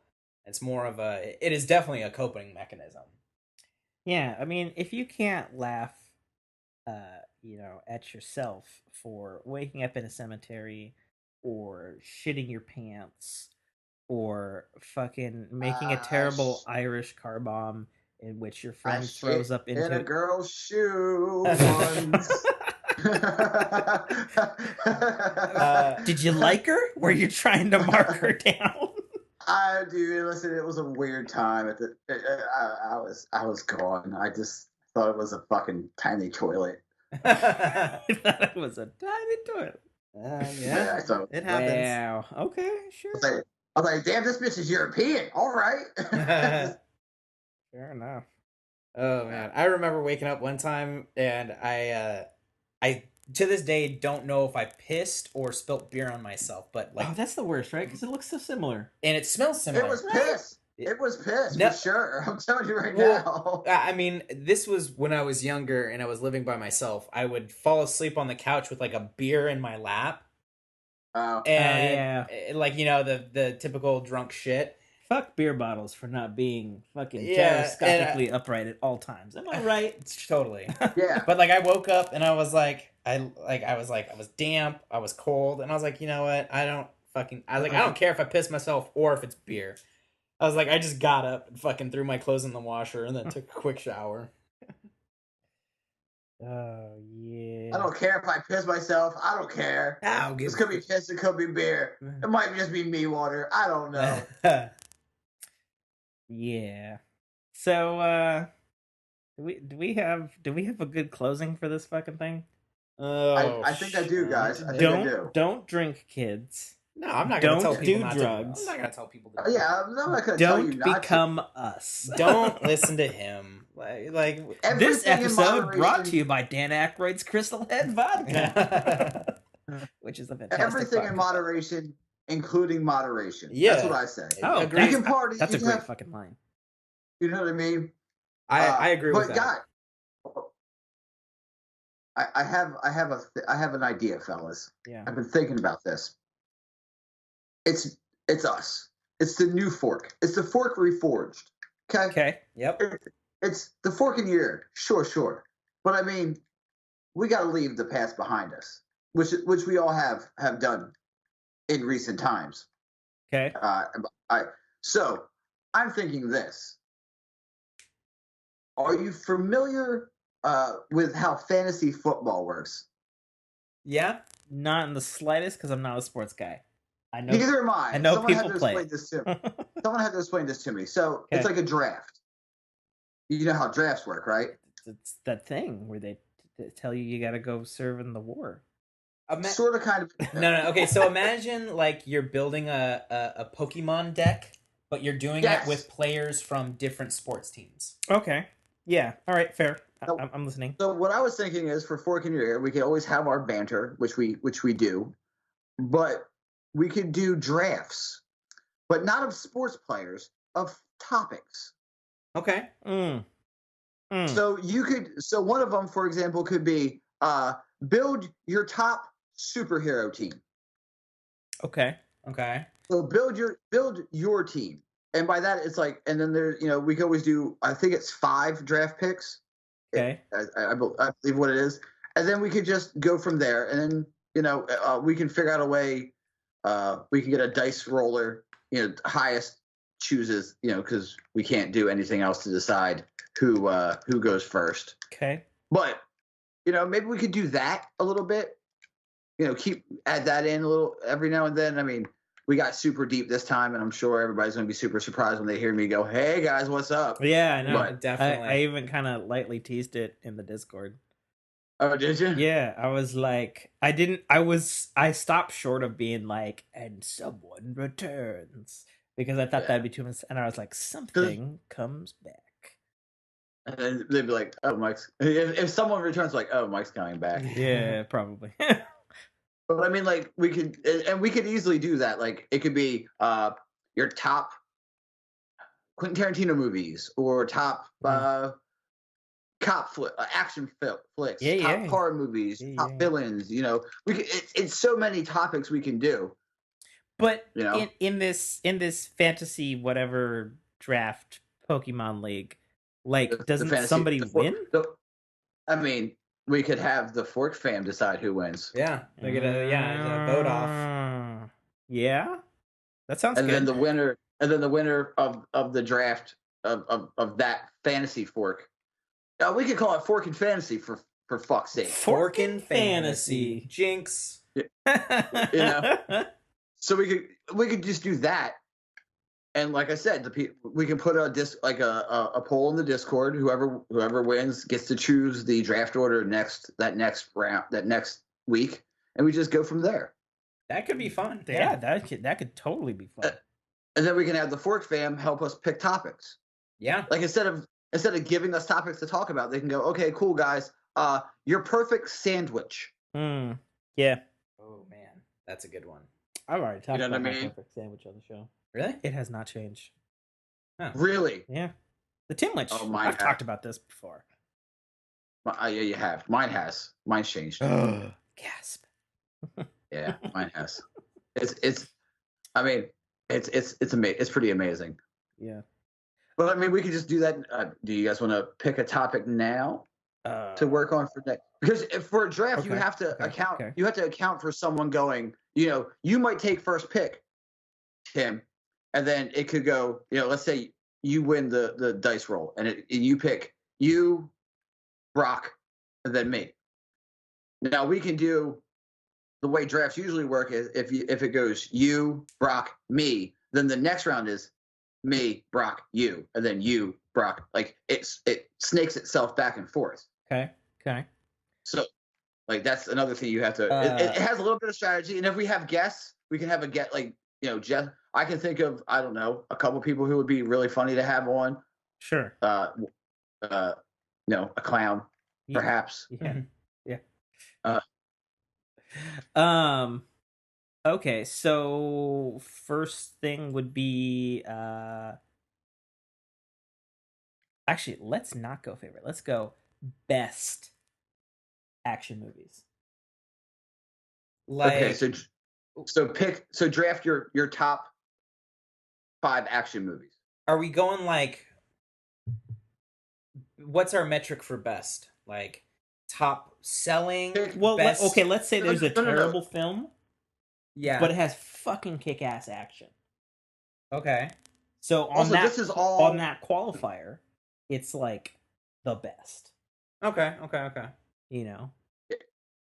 It's more of it is definitely a coping mechanism. Yeah, I mean, if you can't laugh, you know, at yourself for waking up in a cemetery or shitting your pants or fucking making a terrible Irish car bomb in which your friend throws up into in a girl's shoe once. Did you like her? Were you trying to mark her down? I do. Listen, it was a weird time. I was gone. I just thought it was a fucking tiny toilet. I thought it was a tiny toilet. Yeah, so, it happens. Wow. Okay, sure. I was like, damn, this bitch is European. All right. Fair enough. Oh man, I remember waking up one time and I to this day don't know if I pissed or spilt beer on myself, but like, Oh, that's the worst, right? Because it looks so similar. and it smells similar. It was piss. It was piss, No. for sure. I'm telling you right Well, now. I mean, this was when I was younger and I was living by myself. I would fall asleep on the couch with like a beer in my lap, Oh. and like, you know, the typical drunk shit. Fuck beer bottles for not being fucking Yeah, gyroscopically upright at all times. Am I right? Totally. Yeah. But like, I woke up and I was damp, I was cold, and I was like, you know what? I don't care if I piss myself or if it's beer. I was like, I just got up and fucking threw my clothes in the washer and then took a quick shower. Oh yeah. I don't care if I piss myself. I don't care. This could be piss. It could be beer. It might just be me water. I don't know. Yeah. So Do we have a good closing for this fucking thing? Oh, I think I do, guys. I shit. think I do. Don't drink, kids. No, I'm not gonna tell Don't people do not drugs. to. I'm not gonna tell people to. Yeah, I'm not going to tell you Don't not to. become us. Don't listen to him. Like This Everything in episode brought to moderation. you by Dan Aykroyd's Crystal Head Vodka, which is a fantastic Everything in vodka. moderation, including moderation. Yeah. That's what I say. Oh, Agreed. You can party. That's you a can great have, fucking line. you know what I mean? I agree with But that. guys, I have an idea, fellas. Yeah. I've been thinking about this. It's us. It's the new fork. It's the fork reforged. Okay. Okay. Yep. It's the fork in your ear. Sure. But I mean, we got to leave the past behind us, which we all have done in recent times. Okay. So I'm thinking this. Are you familiar with how fantasy football works? Yeah. Not in the slightest, because I'm not a sports guy. I know. Neither am I. I know Someone had people to play explain it. this to me. Someone had to explain this to me. So it's Okay. like a draft. You know how drafts work, right? It's that thing where they tell you got to go serve in the war. Sort of, kind of. No. Okay, so imagine like you're building a Pokemon deck, but you're doing Yes. it with players from different sports teams. Okay. Yeah. All right. Fair. So- I'm listening. So what I was thinking is, for fork in your ear, we could always have our banter, which we do, but we could do drafts, but not of sports players, of topics. Okay. So one of them, for example, could be build your top superhero team. Okay. Okay. So build your team, and by that it's like, and then there, we can always do. I think it's 5 draft picks. Okay. I believe what it is, and then we could just go from there, and then we can figure out a way. We can get a dice roller. Highest chooses. Because we can't do anything else to decide who goes first. Okay. But maybe we could do that a little bit. Add that in a little every now and then. I mean, we got super deep this time, and I'm sure everybody's going to be super surprised when they hear me go, "Hey guys, what's up?" Yeah, I know. But- Definitely. I even kind of lightly teased it in the Discord. Oh, did you? Yeah, I was like, I stopped short of being like, and someone returns, because I thought Yeah. that'd be too much, and I was like, something comes back. And then they'd be like, "Oh, Mike's." If someone returns, like, "Oh, Mike's coming back." Yeah, probably. But I mean, like, we could easily do that. Like, it could be your top Quentin Tarantino movies, or top cop action flicks, Yeah, top yeah. horror movies, Yeah, top yeah. villains. We could, it's so many topics we can do. But You know? in this fantasy whatever draft Pokemon League, like, The doesn't fantasy- somebody the fork- win? I mean, we could have the Fork fam decide who wins. Yeah. They get a vote off. Yeah, that sounds And good. then the winner of the draft of that fantasy fork. We could call it Fork and Fantasy for fuck's sake. Forkin' Fantasy. Jinx. So we could just do that, and like I said, we can put a poll in the Discord. Whoever wins gets to choose the draft order next week, and we just go from there. That could be fun. Yeah, that could totally be fun. And then we can have the Fork fam help us pick topics. Yeah. Like, instead of giving us topics to talk about, they can go, "Okay, cool, guys. Your perfect sandwich." Yeah, Oh man, that's a good one. I've already talked know about what I my mean? perfect sandwich on the show. Really? It has not changed. Really? Yeah, the Timwich. Oh, mine I've has. talked about this before. Yeah, you have. Mine has. Mine's changed. Gasp. Yeah, mine has. It's. I mean, it's amazing. It's pretty amazing. Yeah. But I mean, we could just do that. Do you guys want to pick a topic now to work on for next? Because for a draft, you Okay, have to okay, account. okay. You have to account for someone going. You might take first pick, Tim, and then it could go. Let's say you win the dice roll, and you pick you, Brock, and then me. Now we can do the way drafts usually work is if it goes you, Brock, me, then the next round is me, Brock, you, and then you, Brock. Like it snakes itself back and forth. Okay. So like that's another thing you have to. It has a little bit of strategy, and if we have guests, we can have a get like Jeff. I can think of I don't know a couple people who would be really funny to have on. Sure. A clown, perhaps. Yeah. Okay, so first thing would be actually let's not go favorite. Let's go best action movies. Okay, so draft your top 5 action movies. Are we going like? What's our metric for best? Like top selling? Well, best... okay, let's say there's a terrible No. film. Yeah. But it has fucking kick-ass action. Okay. So on that qualifier, it's like the best. Okay.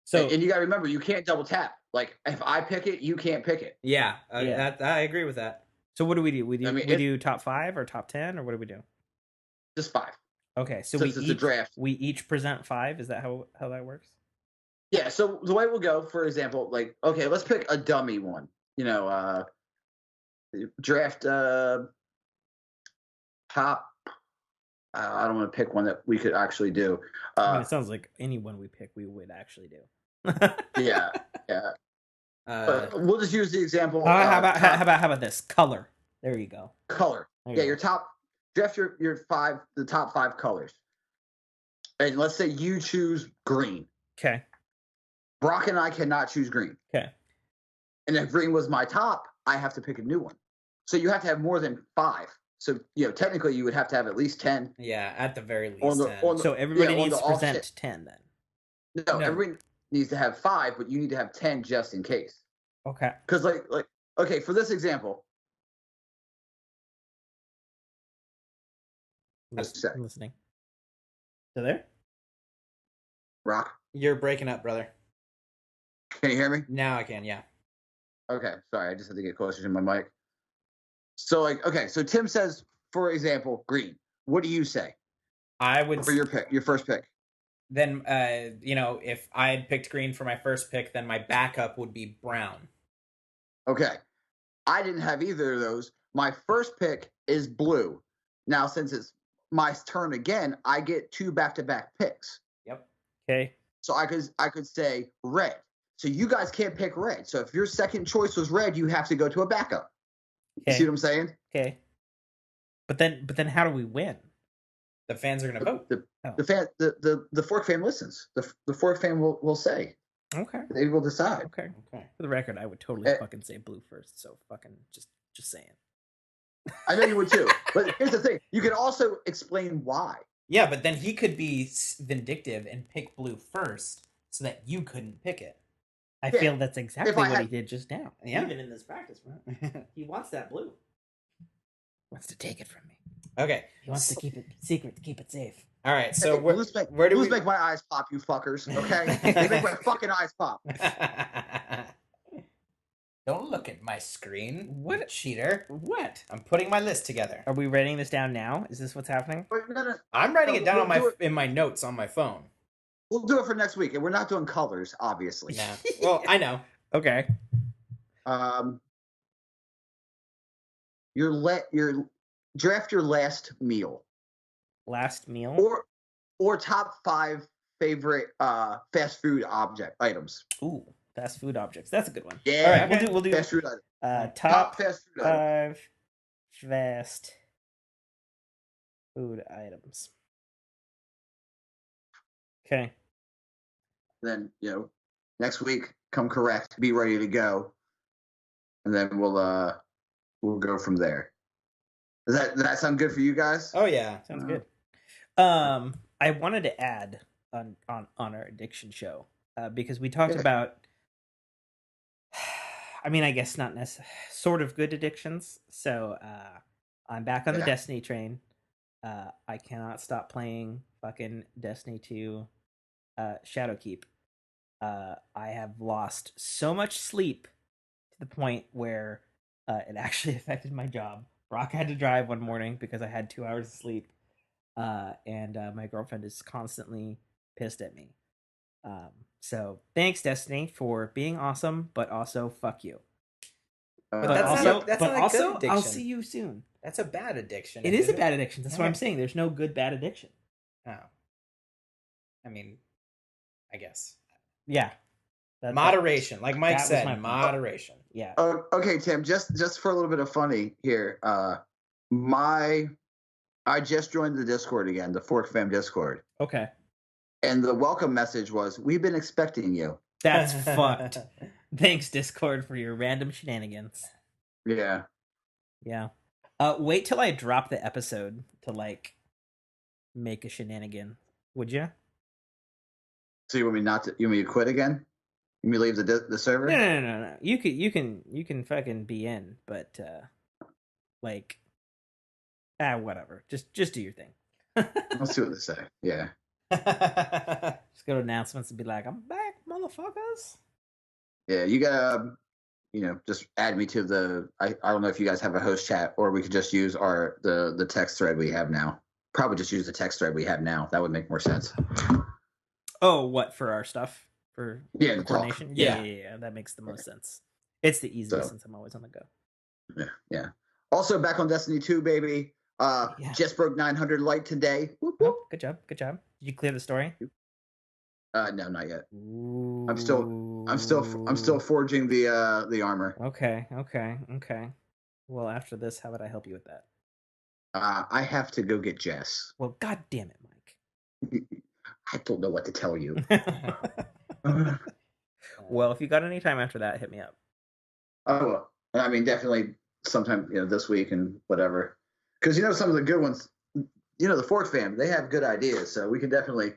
So and you got to remember, you can't double tap. Like if I pick it, you can't pick it. Yeah. I agree with that. So what do? We do top 5 or top 10 or what do we do? Just 5. Okay, so it's a draft. We each present 5. Is that how that works? Yeah. So the way we'll go, for example, like okay, let's pick a dummy one. Draft top. I don't want to pick one that we could actually do. It sounds like anyone we pick, we would actually do. Yeah. But we'll just use the example. How about this color? There you go. Color. Your top. Draft the top 5 colors, and let's say you choose green. Okay. Brock and I cannot choose green. Okay. And if green was my top, I have to pick a new one. So you have to have more than 5. So technically you would have to have at least 10. Yeah, at the very least. 10. So everybody needs to present 10 then. No, everybody needs to have 5, but you need to have 10 just in case. Okay. Because like okay, for this example. I'm listening. Still there? Rock? You're breaking up, brother. Can you hear me? Now I can, yeah. Okay, sorry, I just had to get closer to my mic. So so Tim says, for example, green. What do you say? I would for your first pick. Then if I had picked green for my first pick, then my backup would be brown. Okay. I didn't have either of those. My first pick is blue. Now, since it's my turn again, I get 2 back-to-back picks. Yep. Okay. So I could say red. So you guys can't pick red. So if your second choice was red, you have to go to a backup. Okay. You see what I'm saying? Okay. But then how do we win? The fans are gonna vote. The Fork fan listens. The Fork fan will say. Okay. They will decide. Okay. For the record, I would totally fucking say blue first. So fucking just saying. I know you would too. But here's the thing. You can also explain why. Yeah, but then he could be vindictive and pick blue first so that you couldn't pick it. I feel that's exactly what he did just now. Yeah. Even in this practice, right? He wants that blue. Wants to take it from me. Okay. He wants to keep it secret, to keep it safe. All right, so where do we make my eyes pop, you fuckers? Okay, they make my fucking eyes pop. Don't look at my screen. What, cheater? What? I'm putting my list together. Are we writing this down now? Is this what's happening? I'm writing it down in my notes on my phone. We'll do it for next week, and we're not doing colors, obviously. Yeah. Well, I know. Okay. Your draft your last meal. Last meal? Or top 5 favorite fast food items. Ooh, fast food objects. That's a good one. Yeah. All right, we'll do fast food items. Top fast food 5 fast food items. Okay. Then, next week, come correct, be ready to go. And then we'll go from there. Does that sound good for you guys? Oh yeah, sounds good. I wanted to add on our addiction show because we talked about. I mean, I guess not necessarily sort of good addictions. So I'm back on the Destiny train. I cannot stop playing fucking Destiny 2 Shadowkeep. I have lost so much sleep to the point where it actually affected my job. Brock had to drive one morning because I had 2 hours of sleep, and my girlfriend is constantly pissed at me. So thanks, Destiny, for being awesome, but also fuck you. But But that's also, not a, that's but not a also, good addiction. I'll see you soon. That's a bad addiction. It is a isn't bad addiction. That's what I'm Okay. saying. There's no good bad addiction. Oh. I mean, I guess. Yeah. Moderation. Like Mike that was said, my point. moderation. Yeah. Okay, Tim. Just for a little bit of funny here. I just joined the Discord again, the Fork Fam Discord, Okay. and the welcome message was, "We've been expecting you." That's fucked. Thanks, Discord, for your random shenanigans. Yeah. Yeah. Wait till I drop the episode to like make a shenanigan. Would you? So you want me not to? You want me to quit again? You want me to leave the server? No. You can fucking be in, but like whatever. Just do your thing. Let's see what they say. Yeah. Just go to announcements and be like, I'm back, motherfuckers. Yeah, you gotta, just add me to the. I don't know if you guys have a host chat, or we could just use the text thread we have now. Probably just use the text thread we have now. That would make more sense. Oh, what, for our stuff? For Yeah, the the talk. coordination? Yeah. Yeah. That makes the most sense. It's the easiest since I'm always on the go. Yeah. Also, back on Destiny 2, baby. Yeah. Just broke 900 light today. Whoop, whoop. Oh, good job. Did you clear the story? No, not yet. Ooh. I'm still forging the armor. Okay. Well, after this, how would I help you with that? I have to go get Jess. Well, god damn it, Mike. I don't know what to tell you. Well, if you got any time after that, hit me up. Oh, I mean, definitely sometime this week and whatever. Because some of the good ones, the Fork Fam, they have good ideas, so we can definitely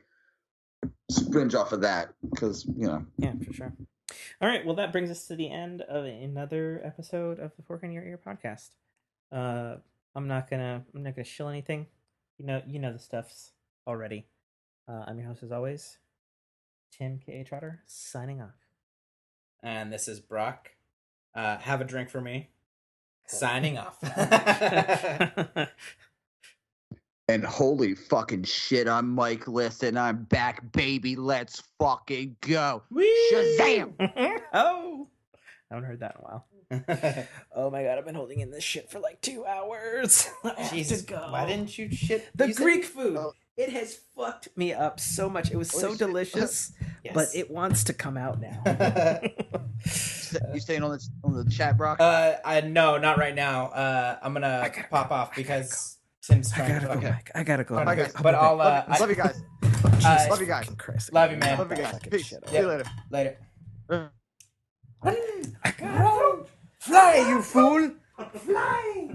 springe off of that. Because Yeah, for sure. All right, well, that brings us to the end of another episode of the Fork in Your Ear podcast. I'm not gonna shill anything. You know the stuffs already. I'm your host as always, Tim K.A. Trotter, signing off. And this is Brock. Have a drink for me. Signing off. And holy fucking shit, I'm Mike. Listen, I'm back, baby. Let's fucking go. Shazam! Oh, I haven't heard that in a while. Oh my god, I've been holding in this shit for like 2 hours. Jesus, why didn't you shit? The you Greek said, food. It has fucked me up so much. It was so delicious, Yes. but it wants to come out now. You staying on the chat, Brock? No, not right now. I'm gonna pop off because Tim's trying to. Go, Mike. I gotta go. Bye, guys. But I'll. love you guys. Jesus love you guys. fucking Christ. Love you, man. Love you guys. Fucking Peace. shit See you later. Later. I gotta Fly, you fool! fly.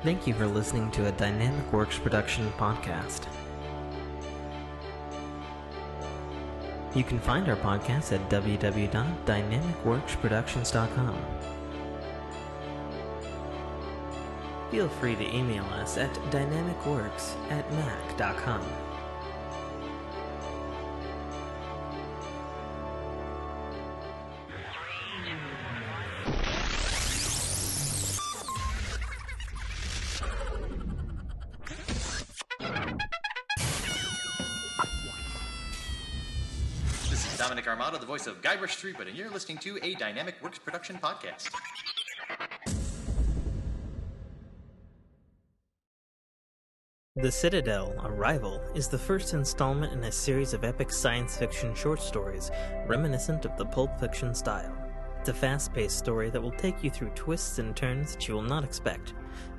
Thank you for listening to a Dynamic Works production podcast. You can find our podcast at www.dynamicworksproductions.com. Feel free to email us at dynamicworks@mac.com. This is Dominic Armato, the voice of Guybrush Threepwood, and you're listening to a Dynamic Works production podcast. The Citadel, Arrival, is the first installment in a series of epic science fiction short stories reminiscent of the Pulp Fiction style. It's a fast-paced story that will take you through twists and turns that you will not expect,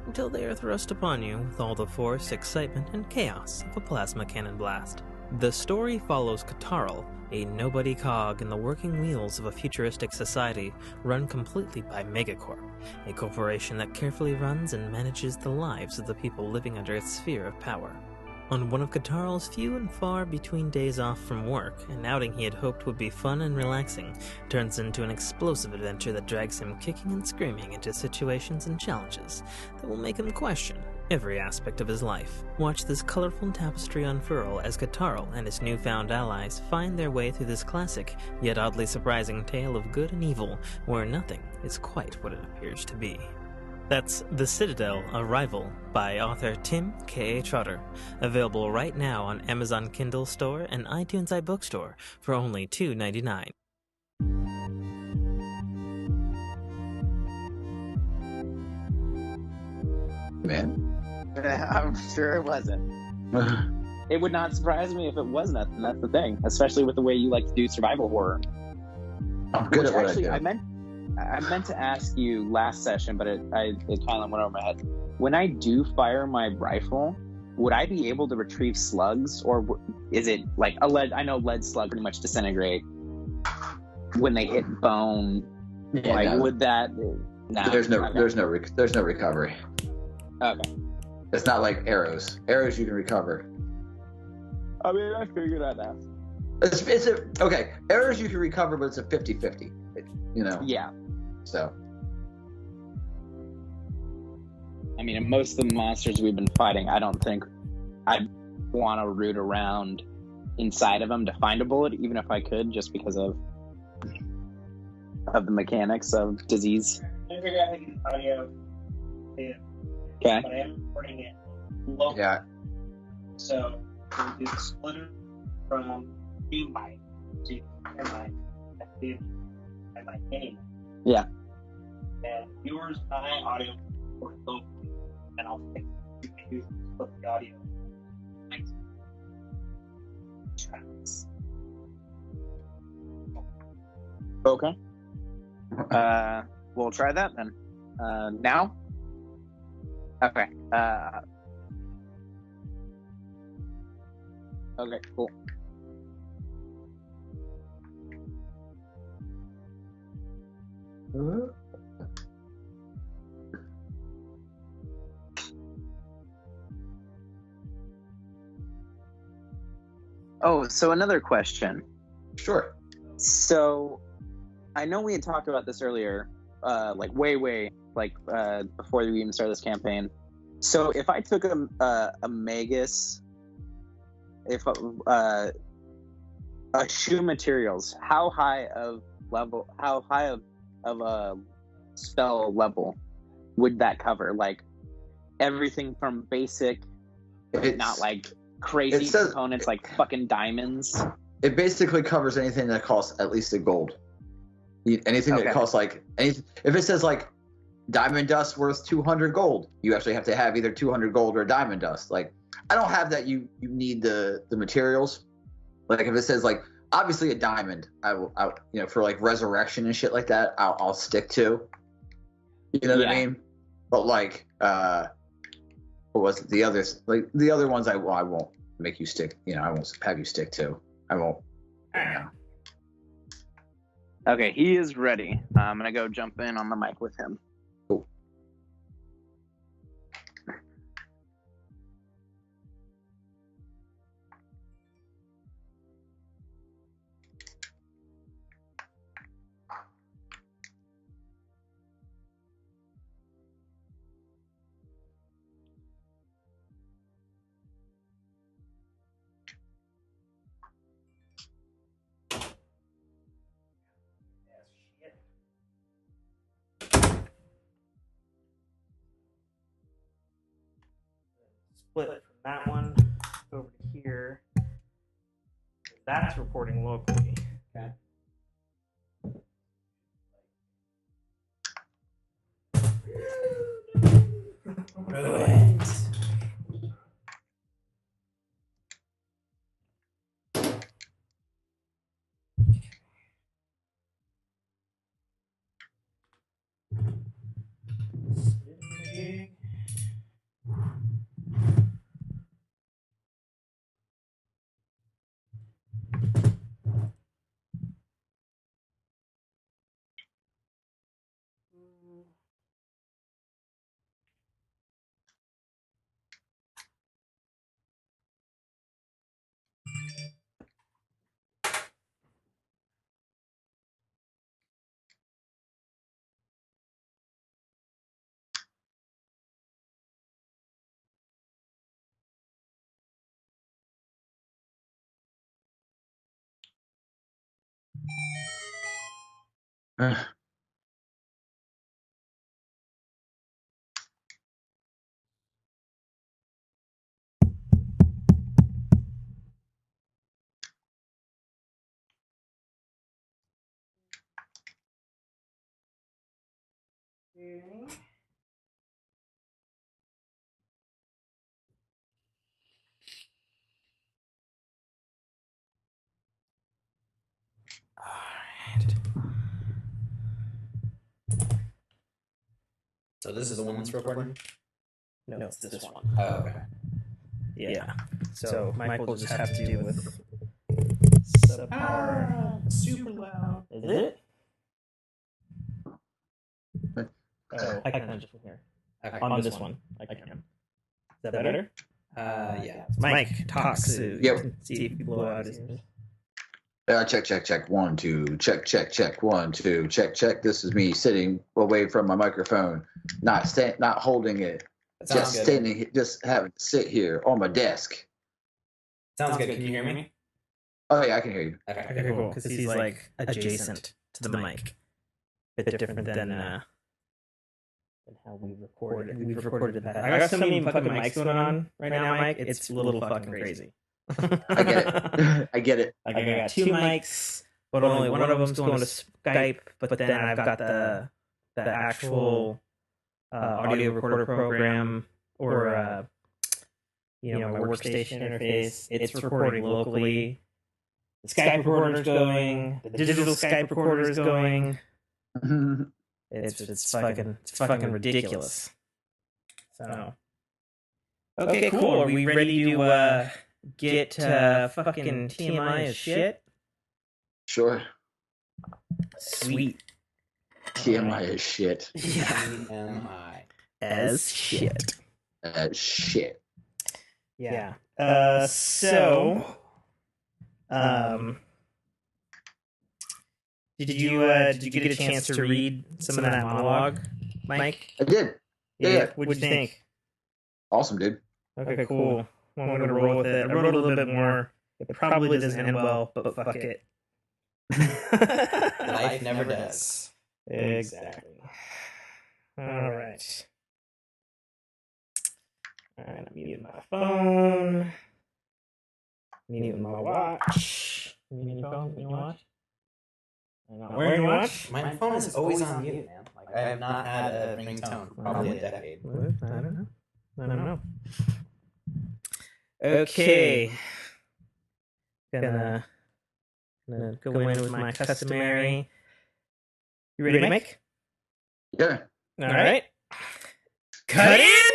until they are thrust upon you with all the force, excitement, and chaos of a plasma cannon blast. The story follows Katarl, a nobody cog in the working wheels of a futuristic society run completely by Megacorp, a corporation that carefully runs and manages the lives of the people living under its sphere of power. On one of Katarl's few and far between days off from work, an outing he had hoped would be fun and relaxing turns into an explosive adventure that drags him kicking and screaming into situations and challenges that will make him question every aspect of his life. Watch this colorful tapestry unfurl as Kataro and his newfound allies find their way through this classic, yet oddly surprising tale of good and evil, where nothing is quite what it appears to be. That's The Citadel, A Rival by author Tim K. Trotter. Available right now on Amazon Kindle Store and iTunes iBookstore for only $2.99. Man. I'm sure it wasn't. It would not surprise me if it was nothing. That's the thing, especially with the way you like to do survival horror. I'm good Which at what actually, I do. I meant to ask you last session, but it kind of went over my head. When I do fire my rifle, would I be able to retrieve slugs, or is it like a lead? I know lead slug pretty much disintegrate when they hit bone. Yeah, Like, no. would that? No. There's no Okay. there's no recovery. Okay. It's not like arrows. Arrows you can recover. I mean, I figured that out. Okay. Arrows you can recover, but it's a 50-50. You know. Yeah. So. I mean, in most of the monsters we've been fighting, I don't think I'd want to root around inside of them to find a bullet, even if I could, just because of the mechanics of disease. I figure out how to get audio. Yeah. Okay. But I am recording it locally. Yeah. So we do the splitter from the mic to my game. Yeah. And yours, my audio recorded locally, and I'll fix it. You can use split the audio. Thanks. Tracks. Okay. We'll try that then. Now? Okay. Okay, cool. Oh, so another question. Sure. So, I know we had talked about this earlier, like way, before we even started this campaign. So, if I took a Magus, a shoe materials, how high of a spell level would that cover? Like everything from basic, not like crazy components like fucking diamonds. It basically covers anything that costs at least a gold. Anything that costs if it says like diamond dust worth 200 gold, you actually have to have either 200 gold or diamond dust. Like I don't have that. You need the materials. Like if it says like obviously a diamond, I for like resurrection and shit like that, I'll stick to. You know what I mean? But like what was it? The others, like the other ones, I won't make you stick. I won't have you stick to. I won't. Okay, he is ready. I'm gonna go jump in on the mic with him. Cool. Split from that one over to here. That's reporting locally. Okay. Ruined. So this is the one that's recording? No, it's this one. Oh, okay. Yeah. So Michael will just have to deal with subpar. Super loud. Is it? Oh, I can just from here. Okay. On this one, I can. Is that better? Yeah. Mike talks. Yep. See if you blow out his ears. Check. 1, 2. Check. 1, 2. Check. This is me sitting away from my microphone, not holding it, just good. standing, just having to sit here on my desk. Sounds good. Can you hear me? Oh yeah, I can hear you. Okay, cool. Because he's like adjacent to the mic. A bit different than how we recorded. We've recorded that. I got so many fucking mics going on right now, Mike. It's a little fucking crazy. I get it. I get it. Like I got 2 mics, but only one of them's going to Skype. But then I've got the actual audio recorder program or my workstation interface. It's recording locally. The Skype recorder's going. The digital Skype recorder is going. It's fucking ridiculous. So okay, cool. Are we ready to get fucking TMI as shit? Sure. Sweet. TMI is shit. Yeah. TMI. As shit. Shit. Yeah. So did you get a chance to read some of that monologue, Mike? I did. Yeah. What'd you think? Awesome, dude. Okay, cool. Well, I'm gonna roll with it. I wrote a little bit more. It probably doesn't end well, but fuck it. Life never does. Exactly. All right. I'm muting my phone. Muting my watch. Muting your phone. Muting your watch. I'm not wearing your watch. My phone is always on mute, man. Like I have not had a ringtone for probably a decade. I don't know. Okay. Gonna go in with my customary. You ready, Mike? Yeah. All right. Cut it!